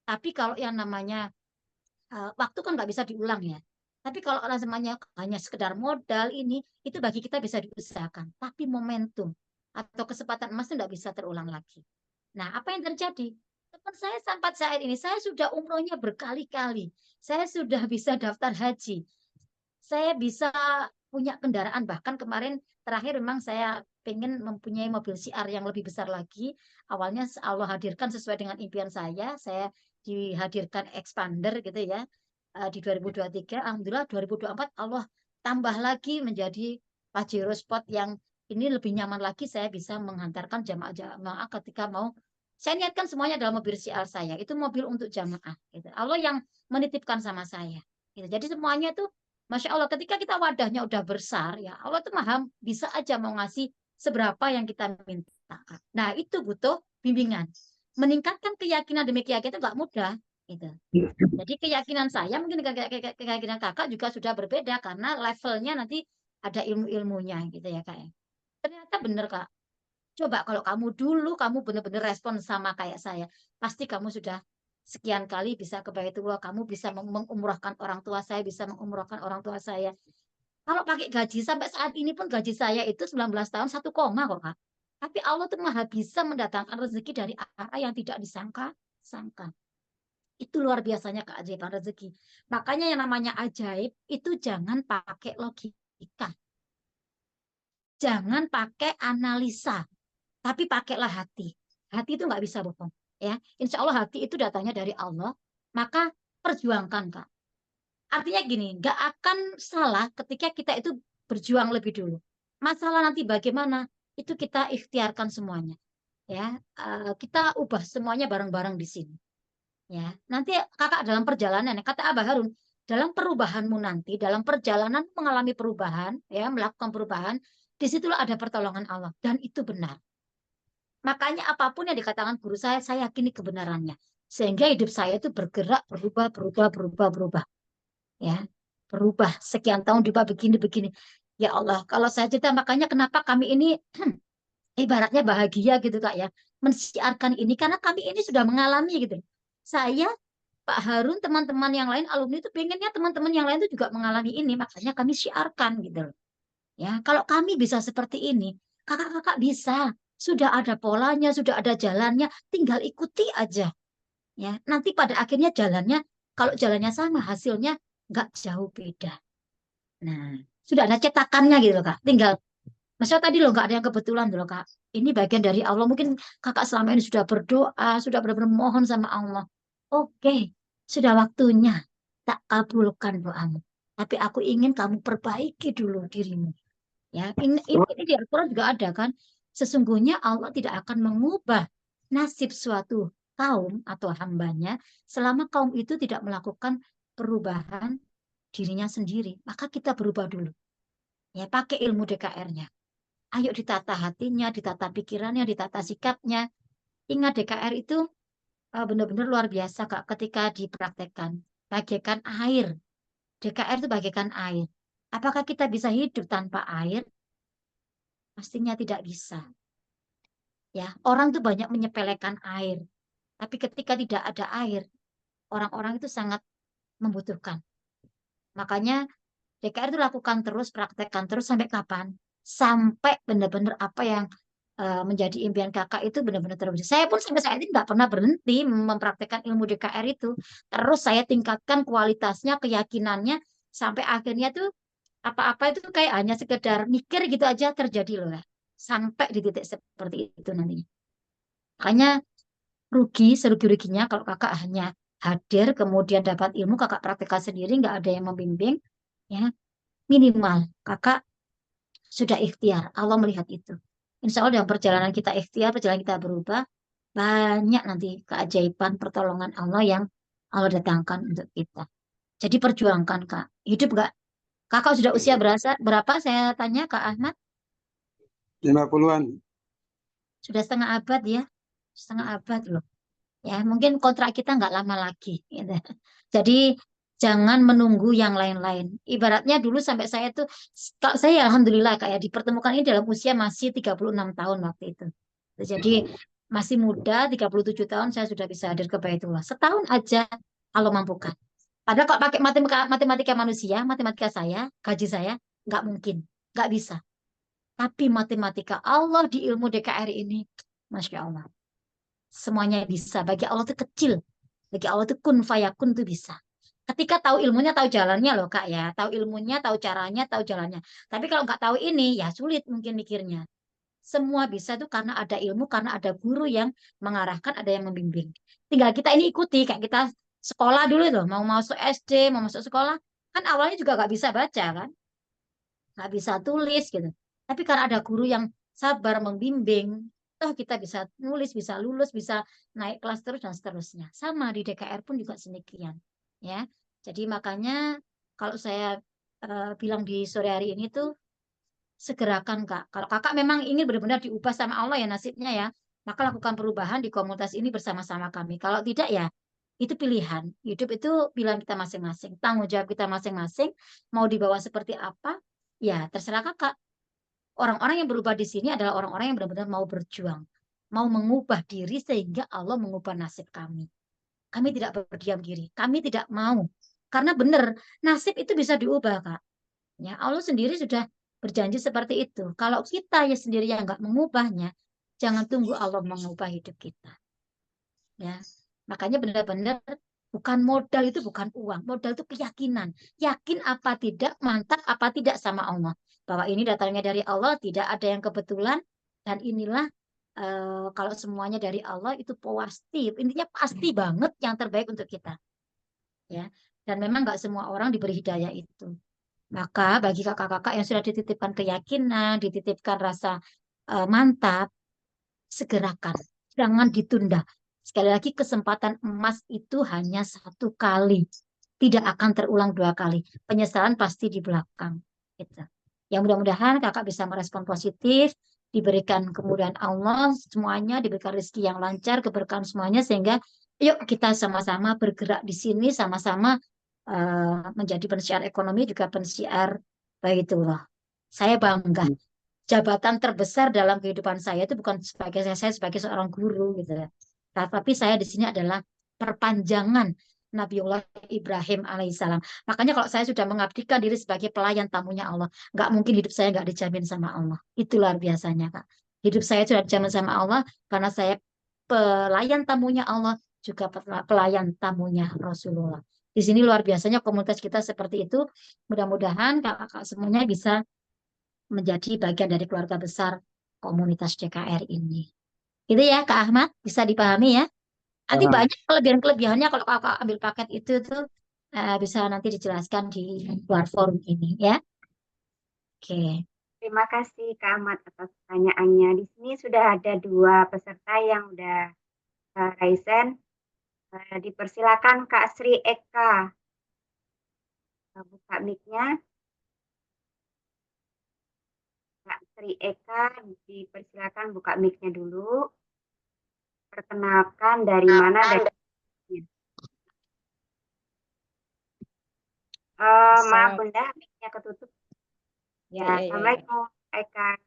Speaker 3: Tapi kalau yang namanya waktu kan nggak bisa diulang ya. Tapi kalau namanya hanya sekedar modal ini, itu bagi kita bisa diusahakan. Tapi momentum atau kesempatan emas itu nggak bisa terulang lagi. Nah, apa yang terjadi? Teman saya sampai saat ini, saya sudah umrohnya berkali-kali. Saya sudah bisa daftar haji. Saya bisa punya kendaraan. Bahkan kemarin terakhir memang saya pengen mempunyai mobil CR yang lebih besar lagi. Awalnya Allah hadirkan sesuai dengan impian saya dihadirkan expander gitu ya. Di 2023, Alhamdulillah 2024 Allah tambah lagi menjadi Pajero Sport yang ini lebih nyaman lagi, saya bisa menghantarkan jamaah-jamaah ketika mau. Saya niatkan semuanya dalam mobil CR saya. Itu mobil untuk jamaah. Gitu. Allah yang menitipkan sama saya. Gitu. Jadi semuanya itu Masya Allah, ketika kita wadahnya udah besar, ya Allah tuh maha bisa aja mau ngasih seberapa yang kita minta. Nah, itu butuh bimbingan. Meningkatkan keyakinan demi keyakinan itu nggak mudah. Gitu. Jadi keyakinan saya mungkin keyakinan kakak juga sudah berbeda karena levelnya nanti ada ilmu-ilmunya gitu ya kak. Ternyata bener kak. Coba kalau kamu dulu kamu benar-benar respon sama kayak saya, pasti kamu sudah sekian kali bisa ke Baitullah, kamu bisa mengumrahkan orang tua saya, bisa mengumrahkan orang tua saya. Kalau pakai gaji sampai saat ini pun gaji saya itu 19 tahun 1 koma kok Kak. Tapi Allah tuh maha bisa mendatangkan rezeki dari arah yang tidak disangka-sangka. Itu luar biasanya keajaiban rezeki. Makanya yang namanya ajaib itu jangan pakai logika. Jangan pakai analisa. Tapi pakailah hati. Hati itu nggak bisa bohong. Ya, insya Allah hati itu datangnya dari Allah. Maka perjuangkan, Kak. Artinya gini, nggak akan salah ketika kita itu berjuang lebih dulu. Masalah nanti bagaimana, itu kita ikhtiarkan semuanya. Ya, kita ubah semuanya bareng-bareng di sini. Ya, nanti kakak dalam perjalanan, kata Abah Harun, dalam perubahanmu nanti, dalam perjalanan mengalami perubahan, ya, melakukan perubahan, disitulah ada pertolongan Allah. Dan itu benar. Makanya apapun yang dikatakan guru saya yakini kebenarannya. Sehingga hidup saya itu bergerak, berubah. Ya, berubah. Sekian tahun diubah begini. Ya Allah, kalau saya cerita, makanya kenapa kami ini ibaratnya bahagia gitu Kak ya. Mensiarkan ini, karena kami ini sudah mengalami gitu. Saya, Pak Harun, teman-teman yang lain, alumni itu pengennya teman-teman yang lain itu juga mengalami ini. Makanya kami siarkan gitu loh. Ya, kalau kami bisa seperti ini, kakak-kakak bisa. Sudah ada polanya, sudah ada jalannya, tinggal ikuti aja. Ya, nanti pada akhirnya jalannya, kalau jalannya sama, hasilnya nggak jauh beda. Nah, sudah ada cetakannya gitu loh, Kak. Tinggal, maksudnya tadi loh, nggak ada yang kebetulan loh, Kak. Ini bagian dari Allah. Mungkin kakak selama ini sudah berdoa, sudah benar-benar mohon sama Allah. Oke, sudah waktunya tak kabulkan doamu. Tapi aku ingin kamu perbaiki dulu dirimu. Ya, ini di Al-Quran juga ada kan. Sesungguhnya Allah tidak akan mengubah nasib suatu kaum atau hambanya selama kaum itu tidak melakukan perubahan dirinya sendiri. Maka kita berubah dulu. Ya, pakai ilmu DKR-nya. Ayo ditata hatinya, ditata pikirannya, ditata sikapnya. Ingat DKR itu benar-benar luar biasa Kak ketika dipraktekkan. Bagaikan air. DKR itu bagaikan air. Apakah kita bisa hidup tanpa air? Pastinya tidak bisa. Ya, orang tuh banyak menyepelekan air. Tapi ketika tidak ada air, orang-orang itu sangat membutuhkan. Makanya DKR itu lakukan terus, praktekkan terus sampai kapan? Sampai benar-benar apa yang menjadi impian kakak itu benar-benar terwujud. Saya pun sampai saat ini nggak pernah berhenti mempraktekkan ilmu DKR itu. Terus saya tingkatkan kualitasnya, keyakinannya, sampai akhirnya tuh apa-apa itu kayak hanya sekedar mikir gitu aja terjadi loh ya. Sampai di titik seperti itu nantinya. Makanya rugi, serugi-ruginya kalau kakak hanya hadir, kemudian dapat ilmu, kakak praktekkan sendiri, nggak ada yang membimbing, ya minimal kakak sudah ikhtiar. Allah melihat itu. Insya Allah dalam perjalanan kita ikhtiar, perjalanan kita berubah, banyak nanti keajaiban pertolongan Allah yang Allah datangkan untuk kita. Jadi perjuangkan Kak. Hidup nggak? Kakak sudah usia berapa? Saya tanya Kak Ahmad.
Speaker 4: 50-an.
Speaker 3: Sudah setengah abad ya. Setengah abad loh. Ya, mungkin kontrak kita nggak lama lagi. Gitu. Jadi jangan menunggu yang lain-lain. Ibaratnya dulu sampai saya tuh, kalau saya alhamdulillah kayak dipertemukan ini dalam usia masih 36 tahun waktu itu. Jadi masih muda, 37 tahun saya sudah bisa hadir ke Baitullah. Setahun aja kalau mampukan. Padahal kalau pakai matematika manusia, matematika saya, gaji saya, nggak mungkin. Nggak bisa. Tapi matematika Allah di ilmu DKR ini, Masya Allah. Semuanya bisa. Bagi Allah itu kecil. Bagi Allah itu kun fayakun itu bisa. Ketika tahu ilmunya, tahu jalannya loh Kak ya. Tahu ilmunya, tahu caranya, tahu jalannya. Tapi kalau nggak tahu ini, ya sulit mungkin mikirnya. Semua bisa itu karena ada ilmu, karena ada guru yang mengarahkan, ada yang membimbing. Tinggal kita ini ikuti, kayak kita sekolah dulu loh, mau masuk SD, mau masuk sekolah, kan awalnya juga nggak bisa baca kan, nggak bisa tulis gitu. Tapi karena ada guru yang sabar membimbing, toh kita bisa nulis, bisa lulus, bisa naik kelas terus dan seterusnya. Sama di DKR pun juga demikian, ya. Jadi makanya kalau saya bilang di sore hari ini tuh segerakan Kak. Kalau Kakak memang ingin benar-benar diubah sama Allah ya nasibnya ya, maka lakukan perubahan di komunitas ini bersama-sama kami. Kalau tidak ya itu pilihan. Hidup itu pilihan kita masing-masing, tanggung jawab kita masing-masing. Mau dibawa seperti apa? Ya terserah Kakak. Orang-orang yang berubah di sini adalah orang-orang yang benar-benar mau berjuang, mau mengubah diri sehingga Allah mengubah nasib kami. Kami tidak berdiam diri. Kami tidak mau. Karena benar, nasib itu bisa diubah, Kak. Ya, Allah sendiri sudah berjanji seperti itu. Kalau kita ya sendiri yang nggak mengubahnya, jangan tunggu Allah mengubah hidup kita. Ya, makanya benar-benar bukan modal itu bukan uang, modal itu keyakinan. Yakin apa tidak, mantap apa tidak sama Allah. Bahwa ini datangnya dari Allah, tidak ada yang kebetulan, dan inilah kalau semuanya dari Allah itu pasti, intinya pasti banget yang terbaik untuk kita. Ya, dan memang nggak semua orang diberi hidayah itu. Maka bagi kakak-kakak yang sudah dititipkan keyakinan, dititipkan rasa mantap, segerakan, jangan ditunda. Sekali lagi kesempatan emas itu hanya satu kali, tidak akan terulang dua kali. Penyesalan pasti di belakang. Gitu. Yang mudah-mudahan kakak bisa merespon positif, diberikan kemudahan Allah semuanya, diberikan rezeki yang lancar, keberkahan semuanya sehingga yuk kita sama-sama bergerak di sini, sama-sama menjadi pensiar ekonomi juga pensiar Baitullah. Saya bangga. Jabatan terbesar dalam kehidupan saya itu bukan sebagai saya sebagai seorang guru gitu ya. Tapi saya di sini adalah perpanjangan Nabiullah Ibrahim alaihissalam. Makanya kalau saya sudah mengabdikan diri sebagai pelayan tamunya Allah, nggak mungkin hidup saya nggak dijamin sama Allah. Itu luar biasanya, Kak. Hidup saya sudah dijamin sama Allah karena saya pelayan tamunya Allah, juga pelayan tamunya Rasulullah. Di sini luar biasanya komunitas kita seperti itu. Mudah-mudahan kakak-kakak semuanya bisa menjadi bagian dari keluarga besar komunitas DKR ini. Itu ya Kak Ahmad, bisa dipahami ya. Nanti
Speaker 4: Paham.
Speaker 3: banyak kelebihan-kelebihannya kalau kakak ambil paket itu tuh bisa nanti dijelaskan di luar forum ini ya. Oke.
Speaker 1: Terima kasih Kak Ahmad atas pertanyaannya. Di sini sudah ada dua peserta yang udah raisen. Dipersilakan Kak Sri Eka. Buka mic-nya. Kak Sri Eka, dipersilakan buka mic-nya dulu. Perkenalkan dari mana dan maaf Bunda, mic-nya ketutup. Ya, Assalamualaikum Eka.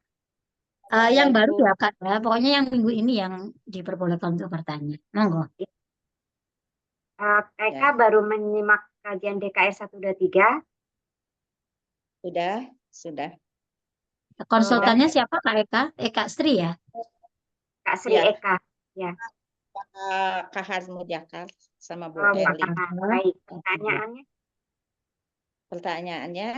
Speaker 3: Yang baru ya Kak ya, pokoknya yang minggu ini yang diperbolehkan untuk bertanya. Monggo.
Speaker 1: Eka baru menyimak kajian DKR 123.
Speaker 5: Sudah.
Speaker 3: Konsultannya siapa Kak Eka? Eka Sri ya?
Speaker 1: Kak Sri
Speaker 5: Ya.
Speaker 1: Eka. Ya.
Speaker 5: Kak Hazmu Jakar sama Bu
Speaker 1: Pak
Speaker 5: Eli.
Speaker 1: Ahmad. Baik,
Speaker 5: Pertanyaannya,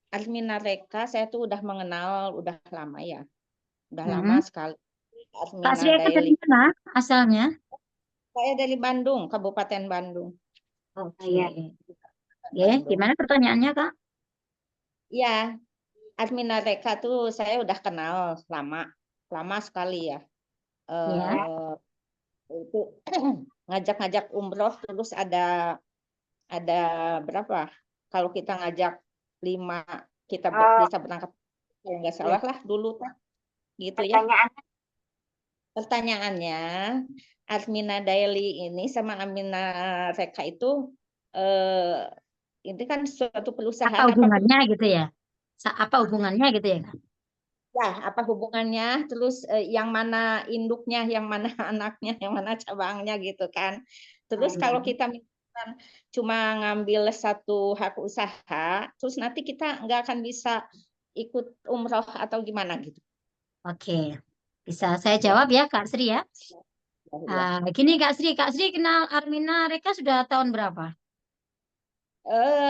Speaker 5: Azmina Reka saya tuh udah mengenal udah lama ya. Udah lama sekali.
Speaker 3: Kak Sri Eka dari mana asalnya?
Speaker 5: Saya dari Bandung, Kabupaten Bandung.
Speaker 3: Oke. Ya, gimana pertanyaannya Kak?
Speaker 5: Iya, Azmina Reka tuh saya udah kenal lama sekali ya. Itu ngajak-ngajak umroh terus ada berapa? Kalau kita ngajak 5 kita bisa berangkat kalau nggak
Speaker 1: Ya,
Speaker 5: salah lah dulu Teh. Gitu ya.
Speaker 1: pertanyaannya
Speaker 5: Pertanyaannya, Admina Daily ini sama Amina Reka itu eh, ini kan suatu
Speaker 3: Apa
Speaker 5: perusahaan apa
Speaker 3: hubungannya gitu ya? Apa hubungannya gitu ya, Kak?
Speaker 5: ya, apa hubungannya, terus yang mana induknya, yang mana anaknya, yang mana cabangnya gitu kan. Terus kalau
Speaker 3: Hmm.
Speaker 5: kita misalkan cuma ngambil satu hak usaha, terus nanti kita nggak akan bisa ikut umroh atau gimana gitu.
Speaker 3: Oke, bisa saya
Speaker 5: Ya,
Speaker 3: jawab ya, Kak Sri ya.
Speaker 5: ya.
Speaker 3: Gini Kak Sri kenal Armina Reka sudah tahun berapa?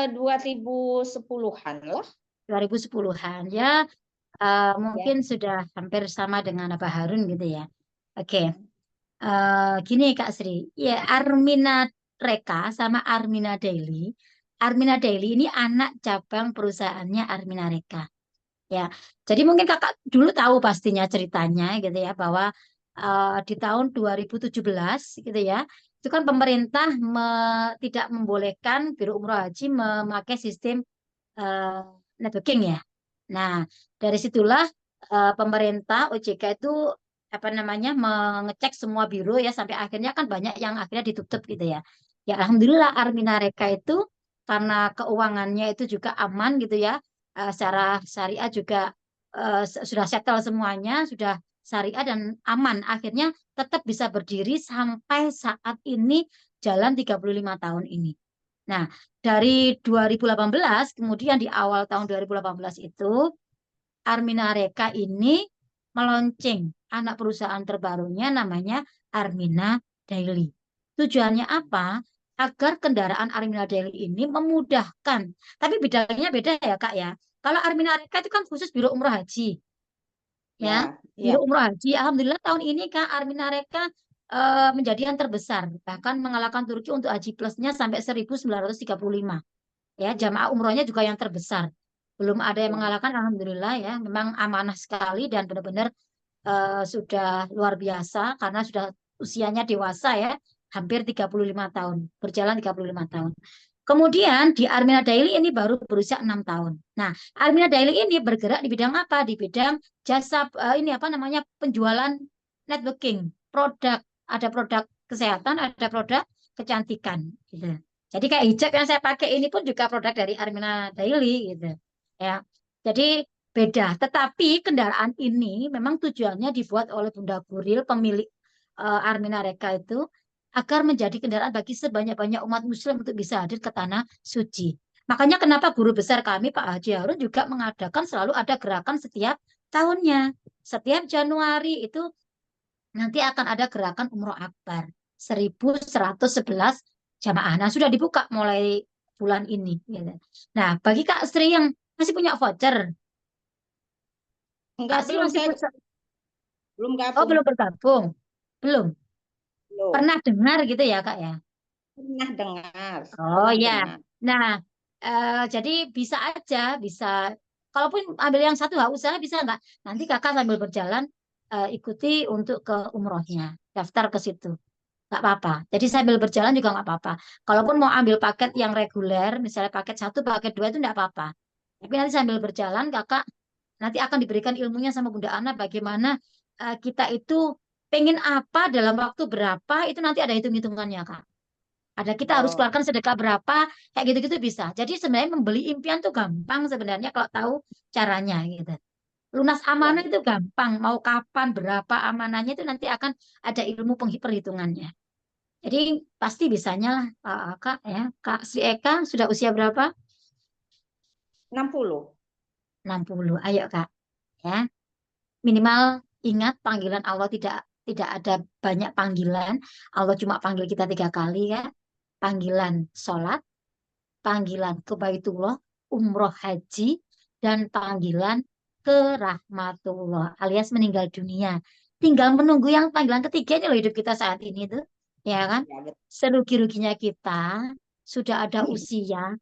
Speaker 5: 2010-an lah.
Speaker 3: 2010-an ya.
Speaker 5: Ya.
Speaker 3: Mungkin sudah hampir sama dengan Abah Harun gitu ya. Oke, gini Kak Sri, ya Armina Reka sama Armina Daily. Armina Daily ini anak cabang perusahaannya Armina Reka. Ya, jadi mungkin kakak dulu tahu pastinya ceritanya gitu ya bahwa di tahun 2017 gitu ya, itu kan pemerintah tidak membolehkan Biro Umroh Haji memakai sistem eh, networking ya. Nah, dari situlah pemerintah OJK itu apa namanya mengecek semua biro ya sampai akhirnya kan banyak yang akhirnya ditutup gitu ya. Ya Alhamdulillah Armina Reka itu karena keuangannya itu juga aman gitu ya, secara syariah juga sudah settle semuanya, sudah syariah dan aman. Akhirnya tetap bisa berdiri sampai saat ini jalan 35 tahun ini. Nah, dari 2018, kemudian di awal tahun 2018 itu, Armina Reka ini meluncing anak perusahaan terbarunya namanya Armina Daily. Tujuannya apa? Agar kendaraan Armina Daily ini memudahkan. Tapi bidangnya beda ya Kak ya. Kalau Armina Reka itu kan khusus Biro Umroh Haji. Ya,
Speaker 5: Ya, ya.
Speaker 3: Biro Umroh Haji. Alhamdulillah tahun ini Kak Armina Reka menjadi yang terbesar. Bahkan mengalahkan Turki untuk Haji Plusnya sampai 1935. Ya, jamaah umrohnya juga yang terbesar. Belum ada yang mengalahkan, alhamdulillah ya. Memang amanah sekali dan benar-benar sudah luar biasa karena sudah usianya dewasa ya, hampir 35 tahun, berjalan 35 tahun. Kemudian di Armina Daily ini baru berusia 6 tahun. Nah, Armina Daily ini bergerak di bidang apa? Di bidang jasa ini apa namanya penjualan networking, produk, ada produk kesehatan, ada produk kecantikan gitu. Jadi kayak hijab yang saya pakai ini pun juga produk dari Armina Daily gitu. Ya. Jadi beda. Tetapi kendaraan ini memang tujuannya dibuat oleh Bunda Guril, pemilik Armina Reka itu, agar menjadi kendaraan bagi sebanyak-banyak umat Muslim untuk bisa hadir ke tanah suci. Makanya kenapa guru besar kami, Pak Haji Harun, juga mengadakan selalu ada gerakan setiap tahunnya. Setiap Januari itu nanti akan ada gerakan Umroh Akbar. 1111 jamaah. Nah, sudah dibuka mulai bulan ini. Gitu. Nah, bagi Kak Sri yang masih punya voucher,
Speaker 5: Enggak,
Speaker 3: Kak Sri
Speaker 5: belum,
Speaker 3: masih
Speaker 5: saya
Speaker 3: punya,
Speaker 5: belum
Speaker 3: oh
Speaker 5: gabung.
Speaker 3: belum bergabung, belum.
Speaker 5: Belum.
Speaker 3: Pernah dengar gitu ya Kak ya?
Speaker 5: Pernah dengar,
Speaker 3: Oh
Speaker 5: pernah
Speaker 3: ya.
Speaker 5: dengar.
Speaker 3: Nah, jadi bisa aja, bisa. Kalaupun ambil yang satu hak usaha bisa nggak? Nanti kakak sambil berjalan ikuti untuk ke umrohnya, daftar ke situ. Nggak apa-apa. Jadi sambil berjalan juga nggak apa-apa. Kalaupun mau ambil paket yang reguler, misalnya paket satu, paket dua itu nggak apa-apa. Tapi nanti sambil berjalan kakak nanti akan diberikan ilmunya sama Bunda Ana bagaimana kita itu pengen apa dalam waktu berapa itu nanti ada hitung-hitungannya Kak. Ada kita harus
Speaker 5: Oh,
Speaker 3: keluarkan sedekah berapa, kayak gitu-gitu bisa. Jadi sebenarnya membeli impian tuh gampang sebenarnya kalau tahu caranya gitu. Lunas amanah
Speaker 5: ya.
Speaker 3: itu gampang, mau kapan, berapa amanahnya itu nanti akan ada ilmu perhitungannya. Jadi pasti bisanya lah Kak ya. Kak Sri Eka sudah usia berapa?
Speaker 5: 60.
Speaker 3: 60. Ayo Kak ya. Minimal ingat panggilan Allah tidak ada banyak panggilan. Allah cuma panggil kita 3 kali ya. Panggilan sholat, panggilan ke Baitullah, umroh haji, dan panggilan ke rahmatullah alias meninggal dunia. Tinggal menunggu yang panggilan ketiga ini loh hidup kita saat ini tuh. Ya kan?
Speaker 5: Ya, betul.
Speaker 3: Serugi-ruginya kita sudah ada usia.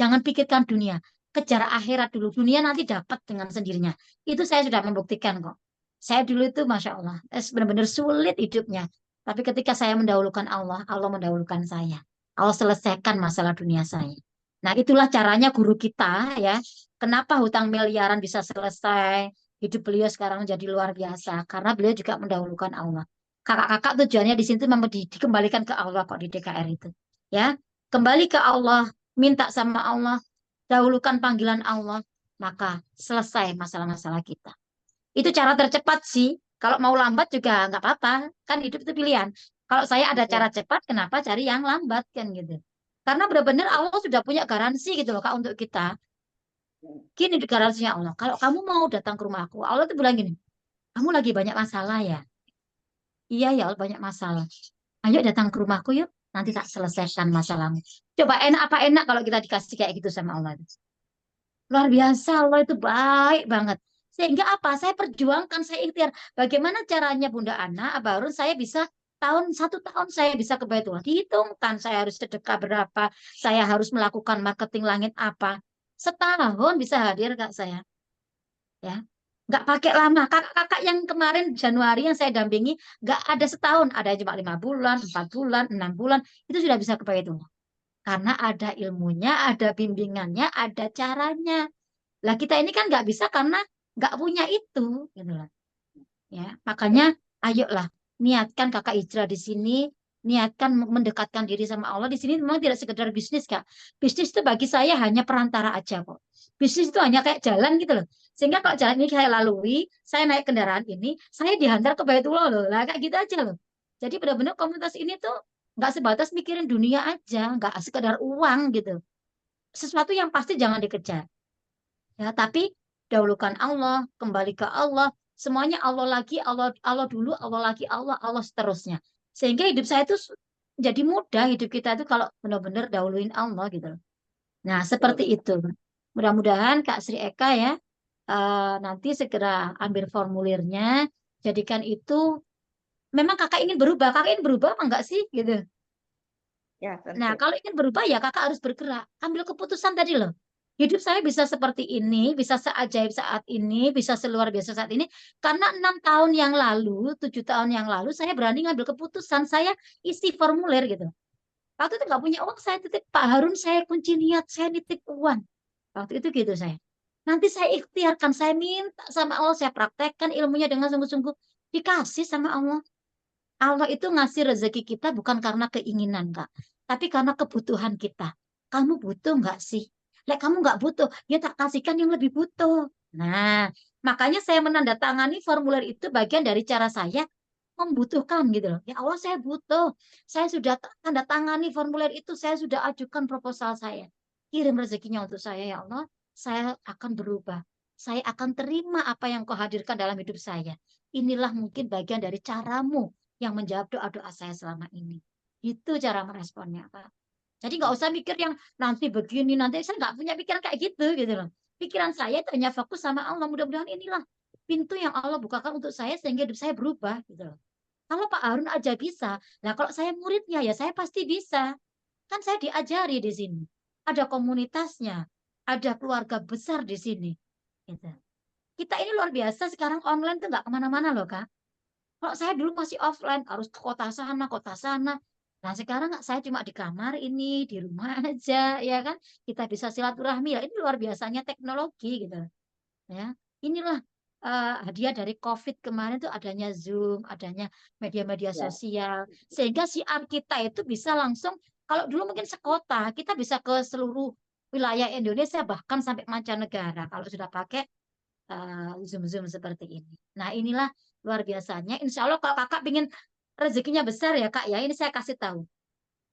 Speaker 3: Jangan pikirkan dunia. Kejar akhirat dulu. Dunia nanti dapat dengan sendirinya. Itu saya sudah membuktikan kok. Saya dulu itu Masya Allah. Benar-benar sulit hidupnya. Tapi ketika saya mendahulukan Allah, Allah mendahulukan saya. Allah selesaikan masalah dunia saya. Nah, itulah caranya guru kita ya. Kenapa hutang miliaran bisa selesai? Hidup beliau sekarang menjadi luar biasa karena beliau juga mendahulukan Allah. Kakak-kakak tujuannya di sini tuh memang dikembalikan ke Allah kok di DKR itu. Ya, kembali ke Allah, minta sama Allah, dahulukan panggilan Allah, maka selesai masalah-masalah kita. Itu cara tercepat sih. Kalau mau lambat juga nggak apa-apa. Kan hidup itu pilihan. Kalau saya ada cara
Speaker 5: Betul.
Speaker 3: cepat, kenapa cari yang lambat kan gitu. Karena benar-benar Allah sudah punya garansi gitu loh Kak untuk kita. Gini garansinya Allah. Kalau kamu mau datang ke rumahku, Allah tuh bilang gini, kamu lagi banyak masalah ya? Iya ya, Allah banyak masalah. Ayo datang ke rumahku yuk, nanti tak selesaikan masalahmu. Coba enak apa enak kalau kita dikasih kayak gitu sama Allah. Luar biasa, Allah itu baik banget. Sehingga apa? Saya perjuangkan, saya ikhtiar. Bagaimana caranya Bunda Ana, baru saya bisa satu tahun saya bisa ke Baitullah. Dihitungkan saya harus sedekah berapa, saya harus melakukan marketing langit apa. Setahun bisa hadir Kak saya. Ya, nggak pakai lama. Kakak-kakak yang kemarin Januari yang saya dampingi, nggak ada setahun, ada cuma 5 bulan, 4 bulan, 6 bulan, itu sudah bisa ke Baitullah. Karena ada ilmunya, ada bimbingannya, ada caranya. Lah kita ini kan nggak bisa karena nggak punya itu, gitu loh. Ya, makanya ayolah niatkan kakak hijrah di sini, niatkan mendekatkan diri sama Allah di sini memang tidak sekedar bisnis Kak. Bisnis itu bagi saya hanya perantara aja kok. Bisnis itu hanya kayak jalan gitu loh. Sehingga kalau jalan ini saya lalui, saya naik kendaraan ini, saya dihantar ke Baitullah loh. Lah kayak gitu aja loh. Jadi benar-benar komunitas ini tuh nggak sebatas mikirin dunia aja, nggak sekedar uang gitu. Sesuatu yang pasti jangan dikejar. Ya, tapi dahulukan Allah, kembali ke Allah, semuanya Allah lagi, Allah Allah dulu, Allah lagi, Allah Allah seterusnya. Sehingga hidup saya itu jadi mudah hidup kita itu kalau benar-benar dahuluin Allah gitu loh. Nah, seperti itu. Mudah-mudahan Kak Sri Eka ya nanti segera ambil formulirnya, jadikan itu memang kakak ingin berubah, kakak ingin berubah apa enggak sih gitu.
Speaker 5: Ya,
Speaker 3: Nah,
Speaker 5: tentu.
Speaker 3: kalau ingin berubah ya kakak harus bergerak. Ambil keputusan tadi loh. Hidup saya bisa seperti ini, bisa seajaib saat ini, bisa seluar biasa saat ini. Karena 6 tahun yang lalu, 7 tahun yang lalu, saya berani ngambil keputusan. Saya isi formulir gitu. Waktu itu nggak punya uang, saya titip Pak Harun, saya kunci niat, saya nitip uang. Waktu itu gitu saya. Nanti saya ikhtiarkan, saya minta sama Allah, saya praktekkan ilmunya dengan sungguh-sungguh. Dikasih sama Allah. Allah itu ngasih rezeki kita bukan karena keinginan, Kak. Tapi karena kebutuhan kita. Kamu butuh nggak sih? Lek kamu nggak butuh, ya tak kasihkan yang lebih butuh. Nah, makanya saya menandatangani formulir itu bagian dari cara saya membutuhkan gitu loh. Ya Allah, saya butuh. Saya sudah tanda tangani formulir itu, saya sudah ajukan proposal saya. Kirim rezekinya untuk saya ya Allah. Saya akan berubah. Saya akan terima apa yang kau hadirkan dalam hidup saya. Inilah mungkin bagian dari caramu yang menjawab doa-doa saya selama ini. Itu cara meresponnya, Pak. Jadi nggak usah mikir yang nanti begini, nanti saya nggak punya pikiran kayak gitu loh. Pikiran saya itu hanya fokus sama Allah. Mudah-mudahan inilah pintu yang Allah bukakan untuk saya sehingga hidup saya berubah gitu loh. Kalau Pak Harun aja bisa, nah kalau saya muridnya ya saya pasti bisa. Kan saya diajari di sini. Ada komunitasnya, ada keluarga besar di sini. Gitu. Kita ini luar biasa sekarang online tuh nggak kemana-mana loh Kak. Kalau saya dulu masih offline, harus ke kota sana, kota sana. Nah, sekarang saya cuma di kamar ini, di rumah aja, ya kan? Kita bisa silaturahmi. Ya, ini luar biasanya teknologi gitu. Ya, inilah hadiah dari COVID kemarin tuh adanya Zoom, adanya media-media
Speaker 5: Ya.
Speaker 3: sosial, sehingga siar kita itu bisa langsung. Kalau dulu mungkin sekota, kita bisa ke seluruh wilayah Indonesia bahkan sampai mancanegara kalau sudah pakai Zoom-Zoom seperti ini. Nah, inilah luar biasanya. Insya Allah kalau kakak ingin rezekinya besar ya kak ya, ini saya kasih tahu.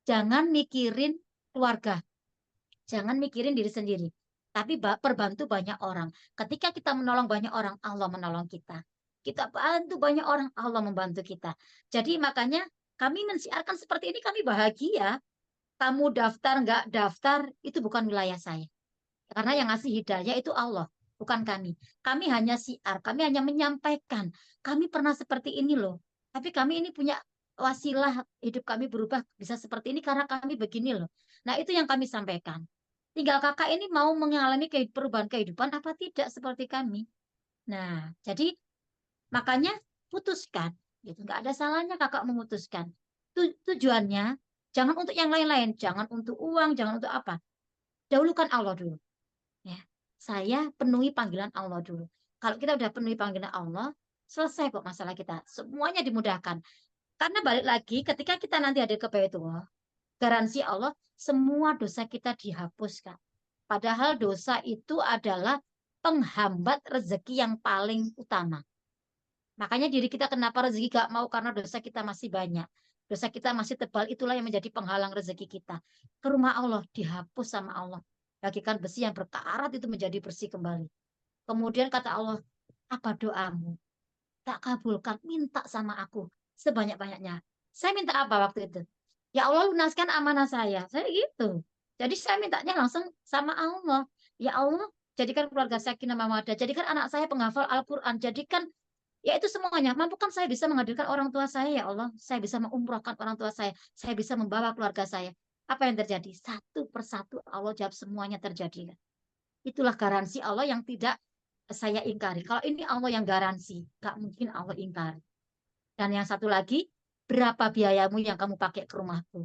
Speaker 3: Jangan mikirin keluarga, jangan mikirin diri sendiri. Tapi perbantu banyak orang. Ketika kita menolong banyak orang, Allah menolong kita. Kita bantu banyak orang, Allah membantu kita. Jadi makanya kami mensiarkan seperti ini, kami bahagia. Kamu daftar, nggak daftar, itu bukan wilayah saya. Karena yang ngasih hidayah itu Allah, bukan kami. Kami hanya siar, kami hanya menyampaikan. Kami pernah seperti ini loh. Tapi kami ini punya wasilah hidup kami berubah bisa seperti ini karena kami begini loh. Nah, itu yang kami sampaikan. Tinggal kakak ini mau mengalami perubahan kehidupan apa tidak seperti kami. Nah, jadi makanya putuskan. Gitu. Nggak ada salahnya kakak memutuskan. Tujuannya jangan untuk yang lain-lain. Jangan untuk uang, jangan untuk apa. Dahulukan Allah dulu. Ya. saya penuhi panggilan Allah dulu. Kalau kita udah penuhi panggilan Allah, selesai kok masalah kita. Semuanya dimudahkan. Karena balik lagi, ketika kita nanti ada ke Baitullah, garansi Allah, semua dosa kita dihapus, Kak. Padahal dosa itu adalah penghambat rezeki yang paling utama. Makanya diri kita kenapa rezeki gak mau, karena dosa kita masih banyak. Dosa kita masih tebal, itulah yang menjadi penghalang rezeki kita. Ke rumah Allah, dihapus sama Allah. Bagikan besi yang berkarat itu menjadi bersih kembali. Kemudian kata Allah, apa doamu? Tak kabulkan, minta sama aku sebanyak-banyaknya. Saya minta apa waktu itu? Ya Allah, lunaskan amanah saya. Saya gitu. Jadi saya mintanya langsung sama Allah. Ya Allah, jadikan keluarga sakinah mawaddah, jadikan anak saya penghafal Al-Quran, jadikan ya itu semuanya. Mampukan saya bisa menghadirkan orang tua saya, ya Allah. Saya bisa mengumrohkan orang tua saya bisa membawa keluarga saya. Apa yang terjadi? Satu persatu Allah jawab, semuanya terjadi. Itulah garansi Allah yang tidak saya ingkari. Kalau ini Allah yang garansi, gak mungkin Allah ingkari. Dan yang satu lagi, berapa biayamu yang kamu pakai ke rumahku?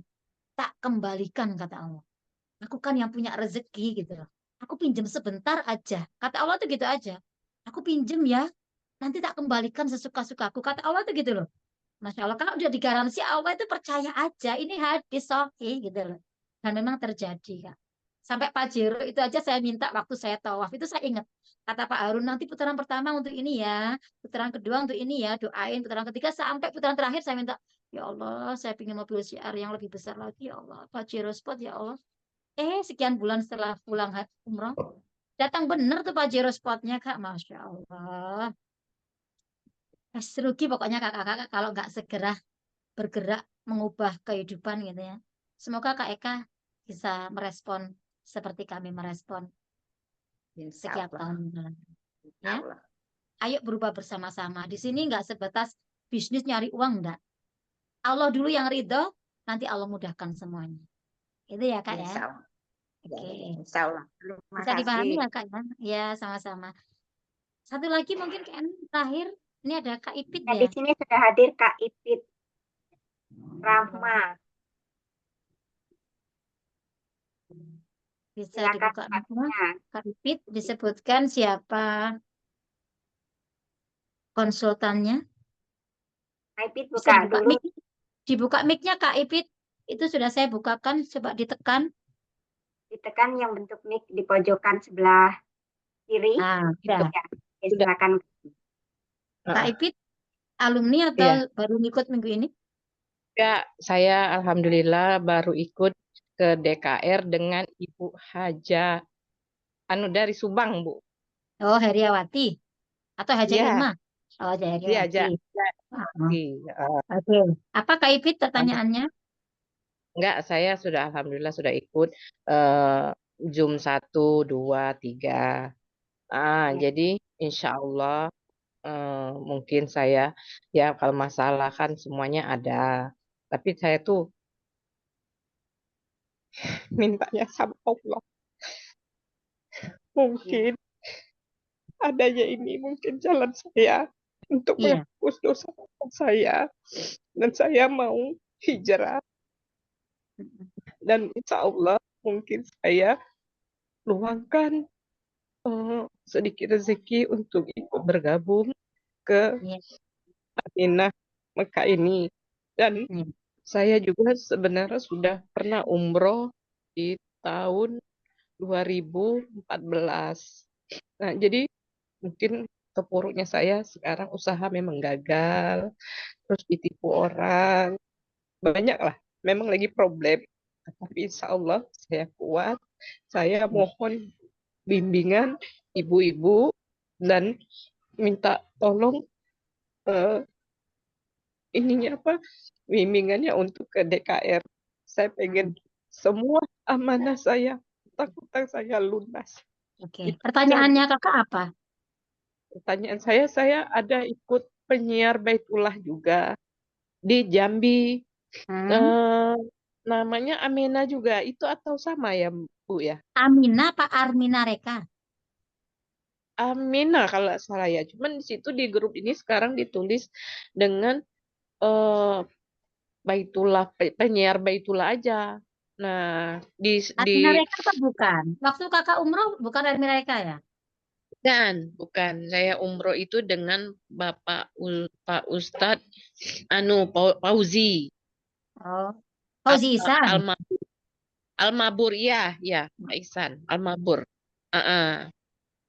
Speaker 3: Tak kembalikan, kata Allah. Aku kan yang punya rezeki gitu loh. Aku pinjem sebentar aja. Kata Allah tuh gitu aja. Aku pinjem ya, nanti tak kembalikan sesuka-sukaku. Kata Allah tuh gitu loh. Masya Allah, kalau udah digaransi Allah itu percaya aja. Ini hadis sahih gitu loh. Dan memang terjadi, Kak. Sampai Pak Jero itu aja saya minta waktu saya tawaf. Itu saya ingat. Kata Pak Harun, nanti putaran pertama untuk ini ya. Putaran kedua untuk ini ya. Doain putaran ketiga sampai putaran terakhir saya minta. Ya Allah, saya ingin mobil syiar yang lebih besar lagi. Ya Allah, Pak Jero spot ya Allah. Sekian bulan setelah pulang umroh. Datang bener tuh Pak Jero spotnya, Kak. Masya Allah. Rugi pokoknya kakak-kakak kalau nggak segera bergerak mengubah kehidupan gitu ya. Semoga Kak Eka bisa merespon seperti kami merespon
Speaker 5: Insya
Speaker 3: setiap
Speaker 5: Allah.
Speaker 3: tahun.
Speaker 5: Insya
Speaker 3: Ya,
Speaker 5: Allah.
Speaker 3: ayo berubah bersama-sama. Di sini nggak sebatas bisnis nyari uang, enggak. Allah dulu yang ridho, nanti Allah mudahkan semuanya. Itu ya Kak ya.
Speaker 5: Insya Allah. Ya,
Speaker 3: Oke.
Speaker 5: insya Allah. Terima
Speaker 3: Bisa dipahami
Speaker 5: kasih.
Speaker 3: ya Kak ya? Ya, sama-sama. Satu lagi mungkin Kak Eni, terakhir. Ini ada Kak Ipit
Speaker 1: Nah,
Speaker 3: ya.
Speaker 1: di sini sudah hadir Kak Ipit Rahma.
Speaker 3: Bisa
Speaker 1: Silakan
Speaker 3: dibuka
Speaker 1: Kak
Speaker 3: mic-nya.
Speaker 1: Nya.
Speaker 3: Kak Ipit disebutkan siapa konsultannya.
Speaker 1: Kak Ipit
Speaker 3: Bisa
Speaker 1: buka
Speaker 3: dibuka
Speaker 1: dulu,
Speaker 3: mic. Dibuka mic-nya Kak Ipit. Itu sudah saya bukakan, coba ditekan.
Speaker 1: ditekan yang bentuk mic di pojokan sebelah kiri.
Speaker 3: Nah, udah.
Speaker 1: Ya, oke,
Speaker 6: Sudah.
Speaker 1: silakan.
Speaker 3: Kak Ipit alumni atau
Speaker 6: Iya.
Speaker 3: baru ngikut minggu ini?
Speaker 6: Ya, saya alhamdulillah baru ikut ke DKR dengan Ibu Haja dari Subang, Bu.
Speaker 3: Oh, Heriawati atau Haja
Speaker 6: Iya,
Speaker 3: Irma? Oh, Haja
Speaker 6: iya Haja.
Speaker 3: Heriawati.
Speaker 6: Iya.
Speaker 3: Oke. Apa Kak Ipit pertanyaannya?
Speaker 6: Enggak, saya sudah alhamdulillah sudah ikut eh, Zoom 1, 2, 3.
Speaker 1: Ya.
Speaker 6: Jadi insya Allah mungkin saya ya kalau masalah kan semuanya ada. Tapi saya tuh mintanya sama Allah. Mungkin adanya ini mungkin jalan saya untuk
Speaker 3: Iya.
Speaker 6: menghapus dosa saya, dan saya mau hijrah, dan insya Allah mungkin saya luangkan sedikit rezeki untuk ikut bergabung ke
Speaker 3: Iya.
Speaker 6: Madinah Mekah ini. Dan
Speaker 3: Iya.
Speaker 6: saya juga sebenarnya sudah pernah umroh di tahun 2014. Nah, jadi mungkin terpuruknya saya sekarang usaha memang gagal, terus ditipu orang, banyak lah, memang lagi problem. Tapi insya Allah saya kuat, saya mohon bimbingan ibu-ibu dan minta tolong ininya apa, bimbingannya untuk ke DKR. Saya pengen semua amanah saya, utang-utang saya lunas.
Speaker 3: Oke.
Speaker 6: Itu
Speaker 3: Pertanyaannya Kakak apa?
Speaker 6: pertanyaan saya ada ikut penyiar Baitullah juga di Jambi. Eh, namanya Amena juga itu atau sama ya Bu ya?
Speaker 3: Amina Pak Armina Reka?
Speaker 6: Amina kalau nggak salah ya. Cuman di situ di grup ini sekarang ditulis dengan Baitullah, penyiar Baitullah aja. Nah, di
Speaker 3: Army mereka apa bukan? Waktu kakak umroh bukan Army mereka ya?
Speaker 6: bukan. Saya umroh itu dengan Pak Ustadz Fauzi.
Speaker 3: Oh, Fauzi Ihsan.
Speaker 6: Alma Almabur, ya, Pak Ihsan Almabur.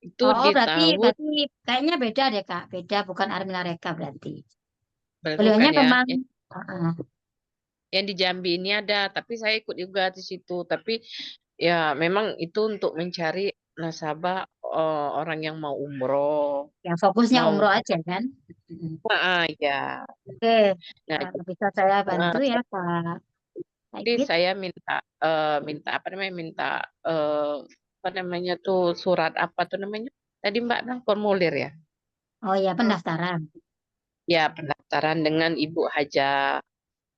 Speaker 6: Itu
Speaker 3: Oh,
Speaker 6: di
Speaker 3: berarti
Speaker 6: tahun
Speaker 3: berarti kayaknya beda deh Kak. Beda bukan Army mereka berarti. Beliaunya
Speaker 6: bukan ya,
Speaker 3: memang uh-uh.
Speaker 6: yang di Jambi ini ada, tapi saya ikut juga di situ. Tapi ya memang itu untuk mencari nasabah, orang yang mau umroh,
Speaker 3: Ya fokusnya
Speaker 6: mau
Speaker 3: umroh aja kan. Mm-mm.
Speaker 6: ya.
Speaker 3: Oke,
Speaker 6: Nah,
Speaker 3: bisa saya bantu
Speaker 6: eh,
Speaker 3: ya Kak
Speaker 6: jadi
Speaker 3: Ipit.
Speaker 6: saya minta apa namanya, apa namanya tuh, surat apa tuh namanya? Tadi Mbak bilang formulir ya.
Speaker 3: Oh ya pendaftaran.
Speaker 6: Ya, pendaftaran dengan Ibu Haja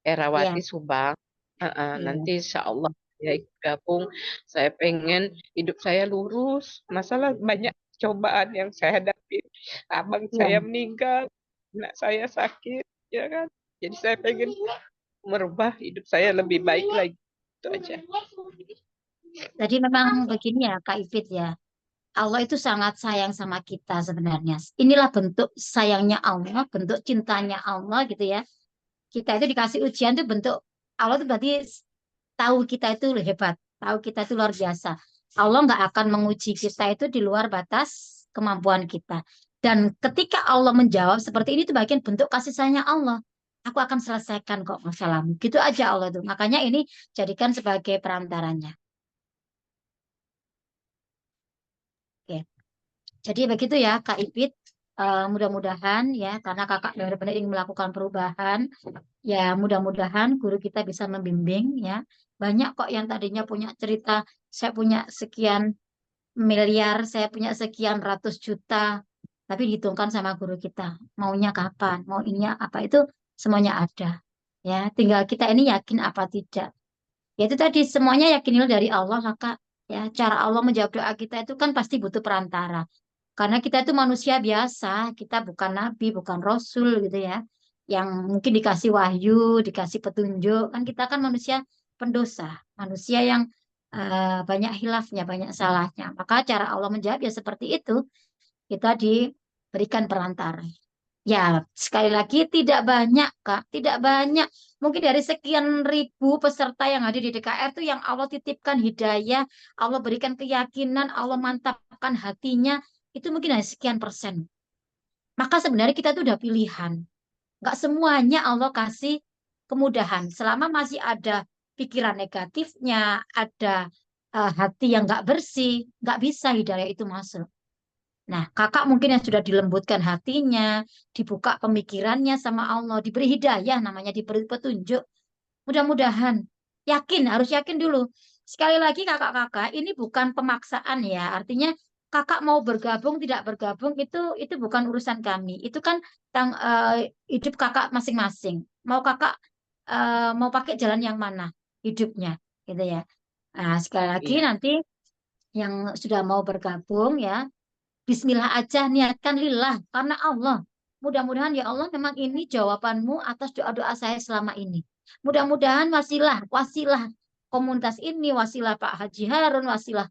Speaker 3: Ya,
Speaker 6: Erawati Subang.
Speaker 3: iya.
Speaker 6: Nanti insya Allah ya ikut gabung. Saya pengen hidup saya lurus. Masalah banyak cobaan yang saya hadapi. Abang saya
Speaker 3: Iya.
Speaker 6: meninggal, anak saya sakit, ya kan. Jadi saya pengen merubah hidup saya lebih baik lagi. Itu aja.
Speaker 3: Jadi memang begini ya Kak Ipit ya. Allah itu sangat sayang sama kita sebenarnya. Inilah bentuk sayangnya Allah, bentuk cintanya Allah gitu ya. Kita itu dikasih ujian itu bentuk Allah itu berarti tahu kita itu hebat, tahu kita itu luar biasa. Allah nggak akan menguji kita itu di luar batas kemampuan kita. Dan ketika Allah menjawab seperti ini itu bagian bentuk kasih sayangnya Allah. Aku akan selesaikan kok masalahmu. Gitu aja Allah tuh. Makanya ini jadikan sebagai perantaranya. Oke. Jadi begitu ya Kak Ipit. Mudah-mudahan ya karena kakak benar-benar ingin melakukan perubahan. Ya mudah-mudahan guru kita bisa membimbing ya. Banyak kok yang tadinya punya cerita, saya punya sekian miliar, saya punya sekian ratus juta, tapi dihitungkan sama guru kita. Maunya kapan, mau ininya apa, itu semuanya ada. Ya, tinggal kita ini yakin apa tidak. Ya itu tadi, semuanya yakinilah dari Allah lah Kak. Ya, cara Allah menjawab doa kita itu kan pasti butuh perantara. Karena kita itu manusia biasa, kita bukan nabi, bukan rasul gitu ya. Yang mungkin dikasih wahyu, dikasih petunjuk, kan kita kan manusia pendosa, manusia yang banyak hilafnya, banyak salahnya. Maka cara Allah menjawab ya seperti itu, kita diberikan perantara. Ya, sekali lagi tidak banyak, Kak. Tidak banyak. Mungkin dari sekian ribu peserta yang ada di DKR itu yang Allah titipkan hidayah, Allah berikan keyakinan, Allah mantapkan hatinya, itu mungkin hanya sekian persen. Maka sebenarnya kita itu udah pilihan. Nggak semuanya Allah kasih kemudahan. Selama masih ada pikiran negatifnya, ada hati yang nggak bersih, nggak bisa hidayah itu masuk. Nah, kakak mungkin yang sudah dilembutkan hatinya, dibuka pemikirannya sama Allah, diberi hidayah namanya, diberi petunjuk. Mudah-mudahan, yakin, harus yakin dulu. Sekali lagi kakak-kakak, ini bukan pemaksaan ya. Artinya kakak mau bergabung, tidak bergabung, itu bukan urusan kami. Itu kan hidup kakak masing-masing. Mau kakak mau pakai jalan yang mana hidupnya, gitu ya. Nah, sekali lagi
Speaker 6: Iya.
Speaker 3: nanti yang sudah mau bergabung ya, Bismillah aja, niatkan lillah karena Allah. Mudah-mudahan ya Allah memang ini jawabanmu atas doa-doa saya selama ini. Mudah-mudahan wasilah, wasilah komunitas ini, wasilah Pak Haji Harun, wasilah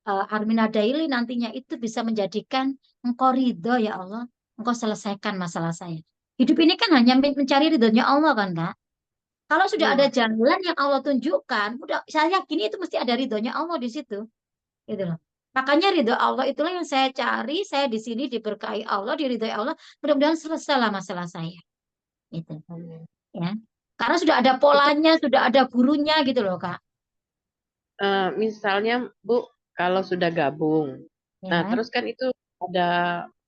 Speaker 3: Armina Daily nantinya itu bisa menjadikan engkau ridho ya Allah. Engkau selesaikan masalah saya. Hidup ini kan hanya mencari ridhonya Allah kan Kak. Kalau sudah ada
Speaker 6: Iya.
Speaker 3: jalan yang Allah tunjukkan, saya yakin itu mesti ada ridhonya Allah di situ. Gitu loh. Makanya ridho Allah itulah yang saya cari. Saya di sini diberkahi Allah, diridhoi Allah. Mudah-mudahan selesailah masalah saya. Gitu. Ya. Karena sudah ada
Speaker 6: Itu
Speaker 3: polanya, sudah ada gurunya gitu loh, Kak.
Speaker 6: misalnya Bu, kalau sudah gabung, nah
Speaker 3: Ya.
Speaker 6: terus kan itu ada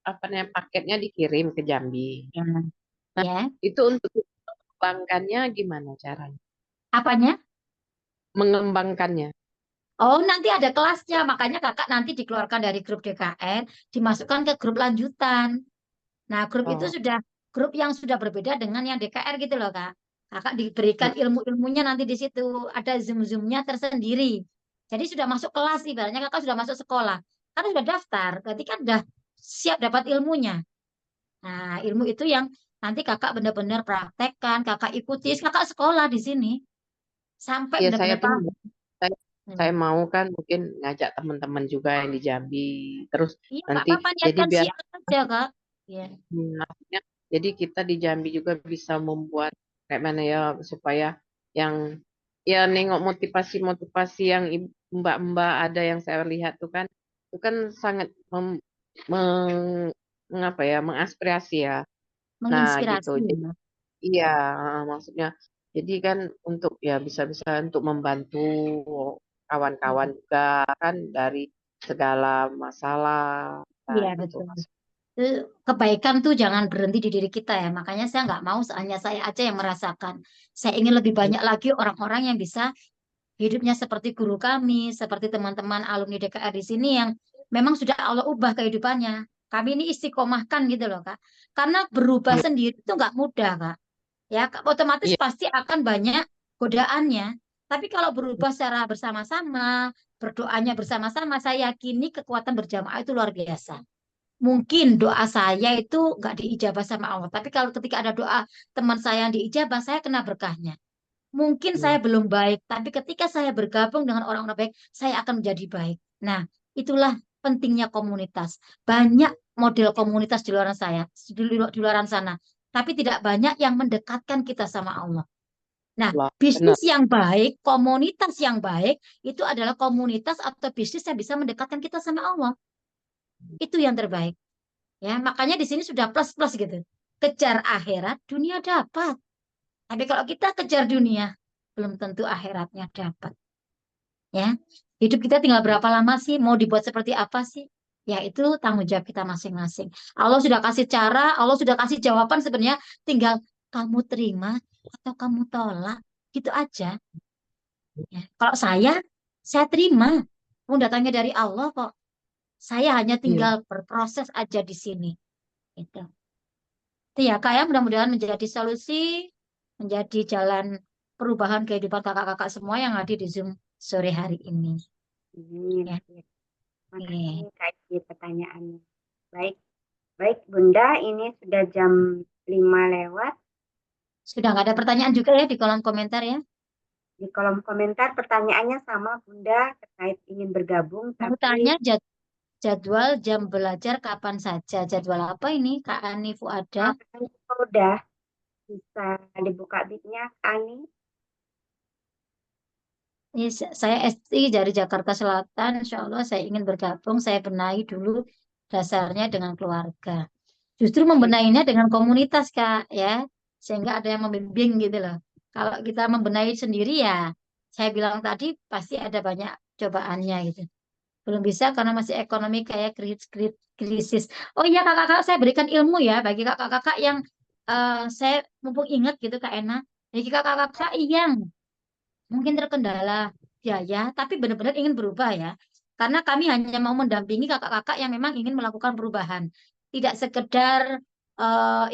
Speaker 6: apa namanya, paketnya dikirim ke Jambi.
Speaker 3: Ya.
Speaker 6: Nah,
Speaker 3: Ya.
Speaker 6: itu untuk mengembangkannya gimana caranya?
Speaker 3: Apanya?
Speaker 6: Mengembangkannya.
Speaker 3: Oh, nanti ada kelasnya. Makanya kakak nanti dikeluarkan dari grup DKR, dimasukkan ke grup lanjutan. Nah, grup itu
Speaker 6: Oh,
Speaker 3: sudah grup yang sudah berbeda dengan yang DKR gitu loh, Kak. Kakak diberikan ilmu-ilmunya nanti di situ. Ada Zoom-Zoom-nya tersendiri. Jadi sudah masuk kelas ibaratnya kakak sudah masuk sekolah. Kan sudah daftar, berarti kan sudah siap dapat ilmunya. Nah, ilmu itu yang nanti kakak benar-benar praktekkan, kakak ikuti, kakak sekolah di sini sampai
Speaker 6: ya saya
Speaker 3: benar-benar
Speaker 6: pun
Speaker 3: paham.
Speaker 6: Saya
Speaker 3: Hmm.
Speaker 6: mau kan mungkin ngajak teman-teman juga yang di Jambi. Terus
Speaker 3: Iya, nggak
Speaker 6: nanti
Speaker 3: apa-apa,
Speaker 6: jadi
Speaker 3: niatkan
Speaker 6: biar
Speaker 3: syiar aja, Kak. Ya.
Speaker 6: maksudnya jadi kita di Jambi juga bisa membuat kayak mana ya supaya yang ya nengok motivasi-motivasi yang mbak-mbak ada yang saya lihat tuh kan sangat mengapa ya mengaspirasi ya. Nah gitu.
Speaker 3: Menginspirasi.
Speaker 6: Jadi iya maksudnya jadi kan untuk ya bisa-bisa untuk membantu kawan-kawan juga kan dari segala masalah. Nah,
Speaker 3: Iya,
Speaker 6: gitu
Speaker 3: betul.
Speaker 6: Mas.
Speaker 3: Kebaikan tuh jangan berhenti di diri kita ya. Makanya saya nggak mau hanya saya aja yang merasakan. Saya ingin lebih banyak lagi orang-orang yang bisa hidupnya seperti guru kami, seperti teman-teman alumni DKR di sini yang memang sudah Allah ubah kehidupannya. Kami ini istiqomahkan gitu loh, Kak. Karena berubah
Speaker 6: Iya,
Speaker 3: sendiri itu nggak mudah, Kak. Ya, otomatis
Speaker 6: iya,
Speaker 3: pasti akan banyak godaannya. Tapi kalau berubah secara bersama-sama, berdoanya bersama-sama, saya yakini kekuatan berjamaah itu luar biasa. Mungkin doa saya itu nggak diijabah sama Allah. Tapi kalau ketika ada doa teman saya yang diijabah, saya kena berkahnya. Mungkin saya
Speaker 6: iya,
Speaker 3: belum baik, tapi ketika saya bergabung dengan orang-orang baik, saya akan menjadi baik. Nah, itulah pentingnya komunitas. Banyak model komunitas di luar saya, di luar sana, tapi tidak banyak yang mendekatkan kita sama Allah. Nah,
Speaker 6: Allah. Benar.
Speaker 3: bisnis yang baik, komunitas yang baik, itu adalah komunitas atau bisnis yang bisa mendekatkan kita sama Allah. Itu yang terbaik. Ya, makanya di sini sudah plus-plus gitu. Kejar akhirat, dunia dapat. Tapi kalau kita kejar dunia, belum tentu akhiratnya dapat. Ya, hidup kita tinggal berapa lama sih? Mau dibuat seperti apa sih? Ya, itu tanggung jawab kita masing-masing. Allah sudah kasih cara, Allah sudah kasih jawaban sebenarnya. Tinggal kamu terima atau kamu tolak. Gitu aja. Ya. Kalau saya terima. Mau datangnya dari Allah kok. Saya hanya
Speaker 6: Iya.
Speaker 3: tinggal berproses aja di sini. Gitu. Itu ya, kayak mudah-mudahan menjadi solusi, menjadi jalan perubahan kehidupan kakak-kakak semua yang hadir di Zoom sore hari ini.
Speaker 1: Amin.
Speaker 3: Ya,
Speaker 1: Ya, terima kasih
Speaker 3: oke.
Speaker 1: Kak Eci pertanyaannya. Baik, baik Bunda, ini sudah jam 5 lewat.
Speaker 3: Sudah nggak ada pertanyaan juga ya di kolom komentar ya?
Speaker 1: Di kolom komentar pertanyaannya sama Bunda terkait ingin bergabung,
Speaker 3: Mau
Speaker 1: tapi
Speaker 3: tanya jadwal jam belajar kapan saja? Jadwal apa ini, Kak Ani Fuada?
Speaker 1: kalau udah bisa dibuka mic-nya, Kak Ani.
Speaker 3: Ini saya ST dari Jakarta Selatan. Insya Allah saya ingin bergabung. Saya benahi dulu dasarnya dengan keluarga. Justru membenahinya dengan komunitas, Kak, ya. Sehingga ada yang membimbing gitu loh. Kalau kita membenahi sendiri ya, saya bilang tadi pasti ada banyak cobaannya gitu. Belum bisa karena masih ekonomi kayak krisis. Oh iya, kakak-kakak, saya berikan ilmu ya bagi kakak-kakak yang saya mumpung ingat gitu, Kak Ena. Bagi kakak-kakak yang mungkin terkendala biaya, tapi benar-benar ingin berubah ya. Karena kami hanya mau mendampingi kakak-kakak yang memang ingin melakukan perubahan. Tidak sekedar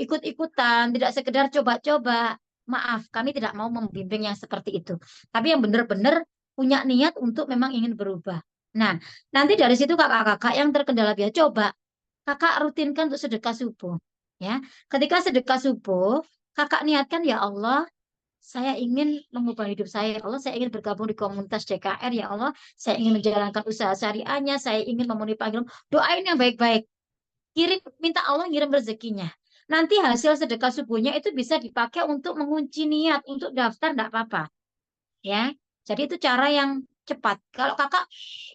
Speaker 3: ikut-ikutan, tidak sekedar coba-coba. Maaf, kami tidak mau membimbing yang seperti itu. Tapi yang benar-benar punya niat untuk memang ingin berubah. Nah, nanti dari situ kakak-kakak yang terkendala biaya, coba kakak rutinkan untuk sedekah subuh. Ya, ketika sedekah subuh, kakak niatkan ya Allah, saya ingin mengubah hidup saya, ya Allah. Saya ingin bergabung di komunitas DKR, ya Allah. Saya ingin menjalankan usaha syariahnya. Saya ingin memenuhi panggilan. Doain yang baik-baik. Kirim, minta Allah ngirim rezekinya. Nanti hasil sedekah subuhnya itu bisa dipakai untuk mengunci niat, untuk daftar, enggak apa-apa. Ya, jadi itu cara yang cepat. Kalau kakak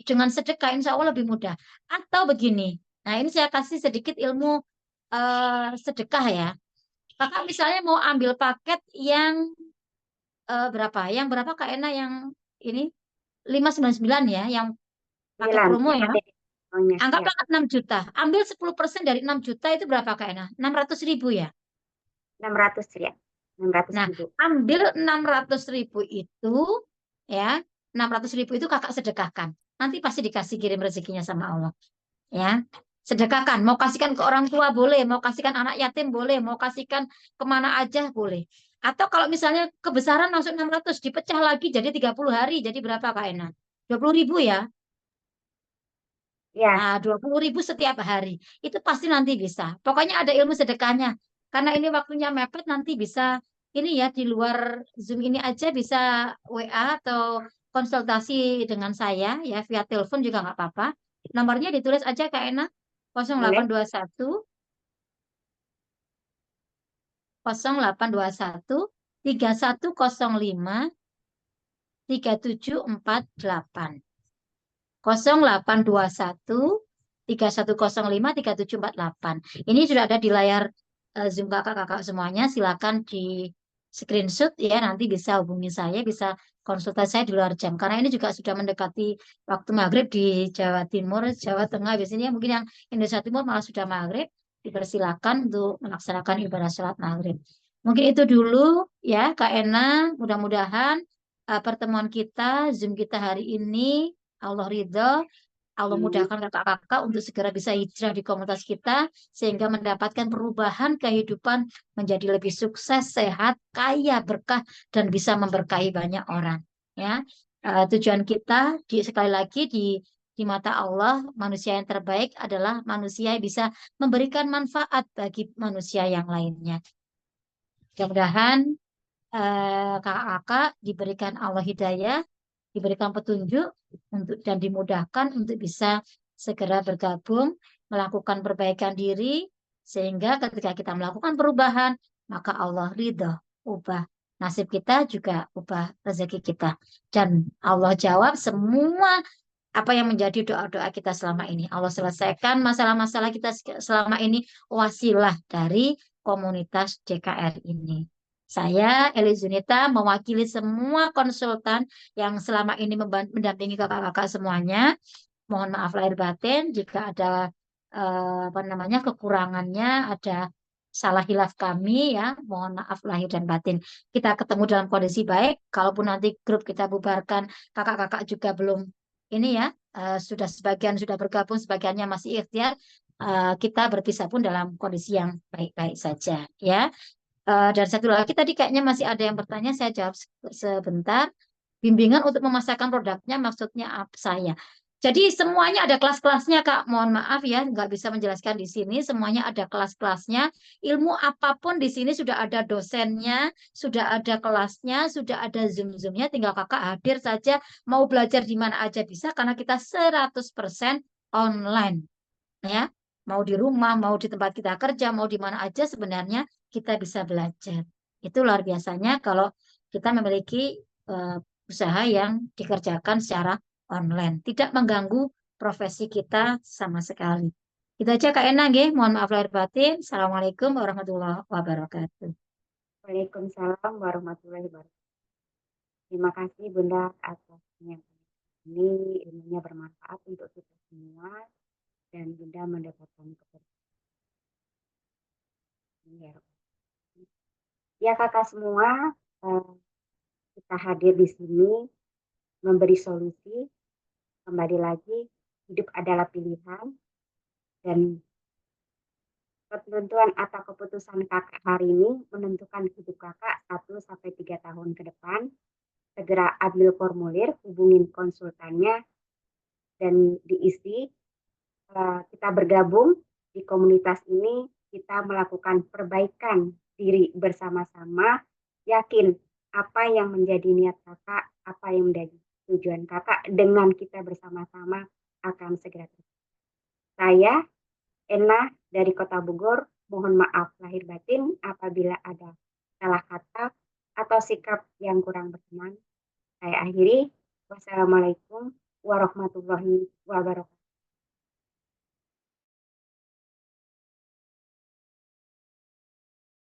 Speaker 3: dengan sedekah, insya Allah lebih mudah. Atau begini, nah ini saya kasih sedikit ilmu sedekah ya. Kakak misalnya mau ambil paket yang berapa? Yang berapa Kak Ena yang ini 599 ya, yang paket
Speaker 1: 9,
Speaker 3: promo
Speaker 1: yang
Speaker 3: ya.
Speaker 1: ada di bawahnya. Ya,
Speaker 3: Anggaplah 6 juta. Ambil 10% dari 6 juta itu berapa Kak Ena? 600.000 ya.
Speaker 1: 600 ya. 600
Speaker 3: Nah,
Speaker 1: ribu.
Speaker 3: ambil 600.000 itu ya, 600.000 itu kakak sedekahkan. Nanti pasti dikasih kirim rezekinya sama Allah. Ya, sedekahkan. Mau kasihkan ke orang tua boleh, mau kasihkan anak yatim boleh, mau kasihkan kemana aja boleh. Atau kalau misalnya kebesaran masuk 600 dipecah lagi jadi 30 hari, jadi berapa Kak Ena? 20.000 ya.
Speaker 1: Ya,
Speaker 3: Nah, 20.000 setiap hari. Itu pasti nanti bisa. Pokoknya ada ilmu sedekahnya. Karena ini waktunya mepet, nanti bisa ini ya di luar Zoom ini aja bisa WA atau konsultasi dengan saya ya via telepon juga nggak apa-apa. Nomornya ditulis aja Kak Ena,
Speaker 1: Boleh?
Speaker 3: 0821 0821 3105 3748. 0821 3105 3748. Ini sudah ada di layar Zoom kakak-kakak semuanya. Silakan di screenshot ya, nanti bisa hubungi saya, bisa konsultasi saya di luar jam. Karena ini juga sudah mendekati waktu maghrib di Jawa Timur, Jawa Tengah. Biasanya mungkin yang Indonesia Timur malah sudah maghrib. Dipersilakan untuk melaksanakan ibadah sholat maghrib. Mungkin itu dulu ya Kak Ena. Mudah-mudahan pertemuan kita, Zoom kita hari ini Allah ridho, Allah mudahkan kakak-kakak untuk segera bisa hijrah di komunitas kita sehingga mendapatkan perubahan kehidupan menjadi lebih sukses, sehat, kaya, berkah dan bisa memberkahi banyak orang. Ya, tujuan kita sekali lagi di mata Allah manusia yang terbaik adalah manusia yang bisa memberikan manfaat bagi manusia yang lainnya. Mudah-mudahan kakak-kakak diberikan Allah hidayah, diberikan petunjuk untuk dan dimudahkan untuk bisa segera bergabung, melakukan perbaikan diri, sehingga ketika kita melakukan perubahan, maka Allah ridho, ubah nasib kita juga ubah rezeki kita. Dan Allah jawab semua apa yang menjadi doa-doa kita selama ini. Allah selesaikan masalah-masalah kita selama ini wasilah dari komunitas JKR ini. Saya Eli Zunita mewakili semua konsultan yang selama ini mendampingi kakak-kakak semuanya. Mohon maaf lahir batin jika ada apa namanya kekurangannya, ada salah hilaf kami ya. Mohon maaf lahir dan batin. Kita ketemu dalam kondisi baik. Kalaupun nanti grup kita bubarkan, kakak-kakak juga belum ini ya, sudah sebagian sudah bergabung, sebagiannya masih ikhtiar. Kita berpisah pun dalam kondisi yang baik-baik saja ya. Dan satu lagi tadi kayaknya masih ada yang bertanya, saya jawab sebentar. Bimbingan untuk memasarkan produknya maksudnya apa saya? Jadi semuanya ada kelas-kelasnya Kak. Mohon maaf ya, nggak bisa menjelaskan di sini. Semuanya ada kelas-kelasnya. Ilmu apapun di sini sudah ada dosennya, sudah ada kelasnya, sudah ada Zoom-Zoomnya. Tinggal Kakak hadir saja. Mau belajar di mana aja bisa karena kita 100% online. Ya, mau di rumah, mau di tempat kita kerja, mau di mana aja sebenarnya kita bisa belajar. Itu luar biasanya kalau kita memiliki usaha yang dikerjakan secara online, tidak mengganggu profesi kita sama sekali. Itu aja Kak Ena, nggih. Mohon maaf lahir batin. Assalamualaikum warahmatullahi wabarakatuh.
Speaker 1: Waalaikumsalam warahmatullahi wabarakatuh. Terima kasih Bunda atas penyampaian ini, ilmunya bermanfaat untuk kita semua dan Bunda mendapatkan keberkahan. Ya kakak semua, kita hadir di sini memberi solusi. Kembali lagi, hidup adalah pilihan dan ketentuan atau keputusan kakak hari ini menentukan hidup kakak 1-3 tahun ke depan. Segera ambil formulir, hubungin konsultannya dan diisi. Kita bergabung di komunitas ini, kita melakukan perbaikan diri bersama-sama. Yakin apa yang menjadi niat kakak, apa yang menjadi tujuan kakak dengan kita bersama-sama akan segera tercapai. Saya Ena dari Kota Bogor, mohon maaf lahir batin apabila ada salah kata atau sikap yang kurang berkenan. Saya akhiri. Wassalamualaikum warahmatullahi wabarakatuh.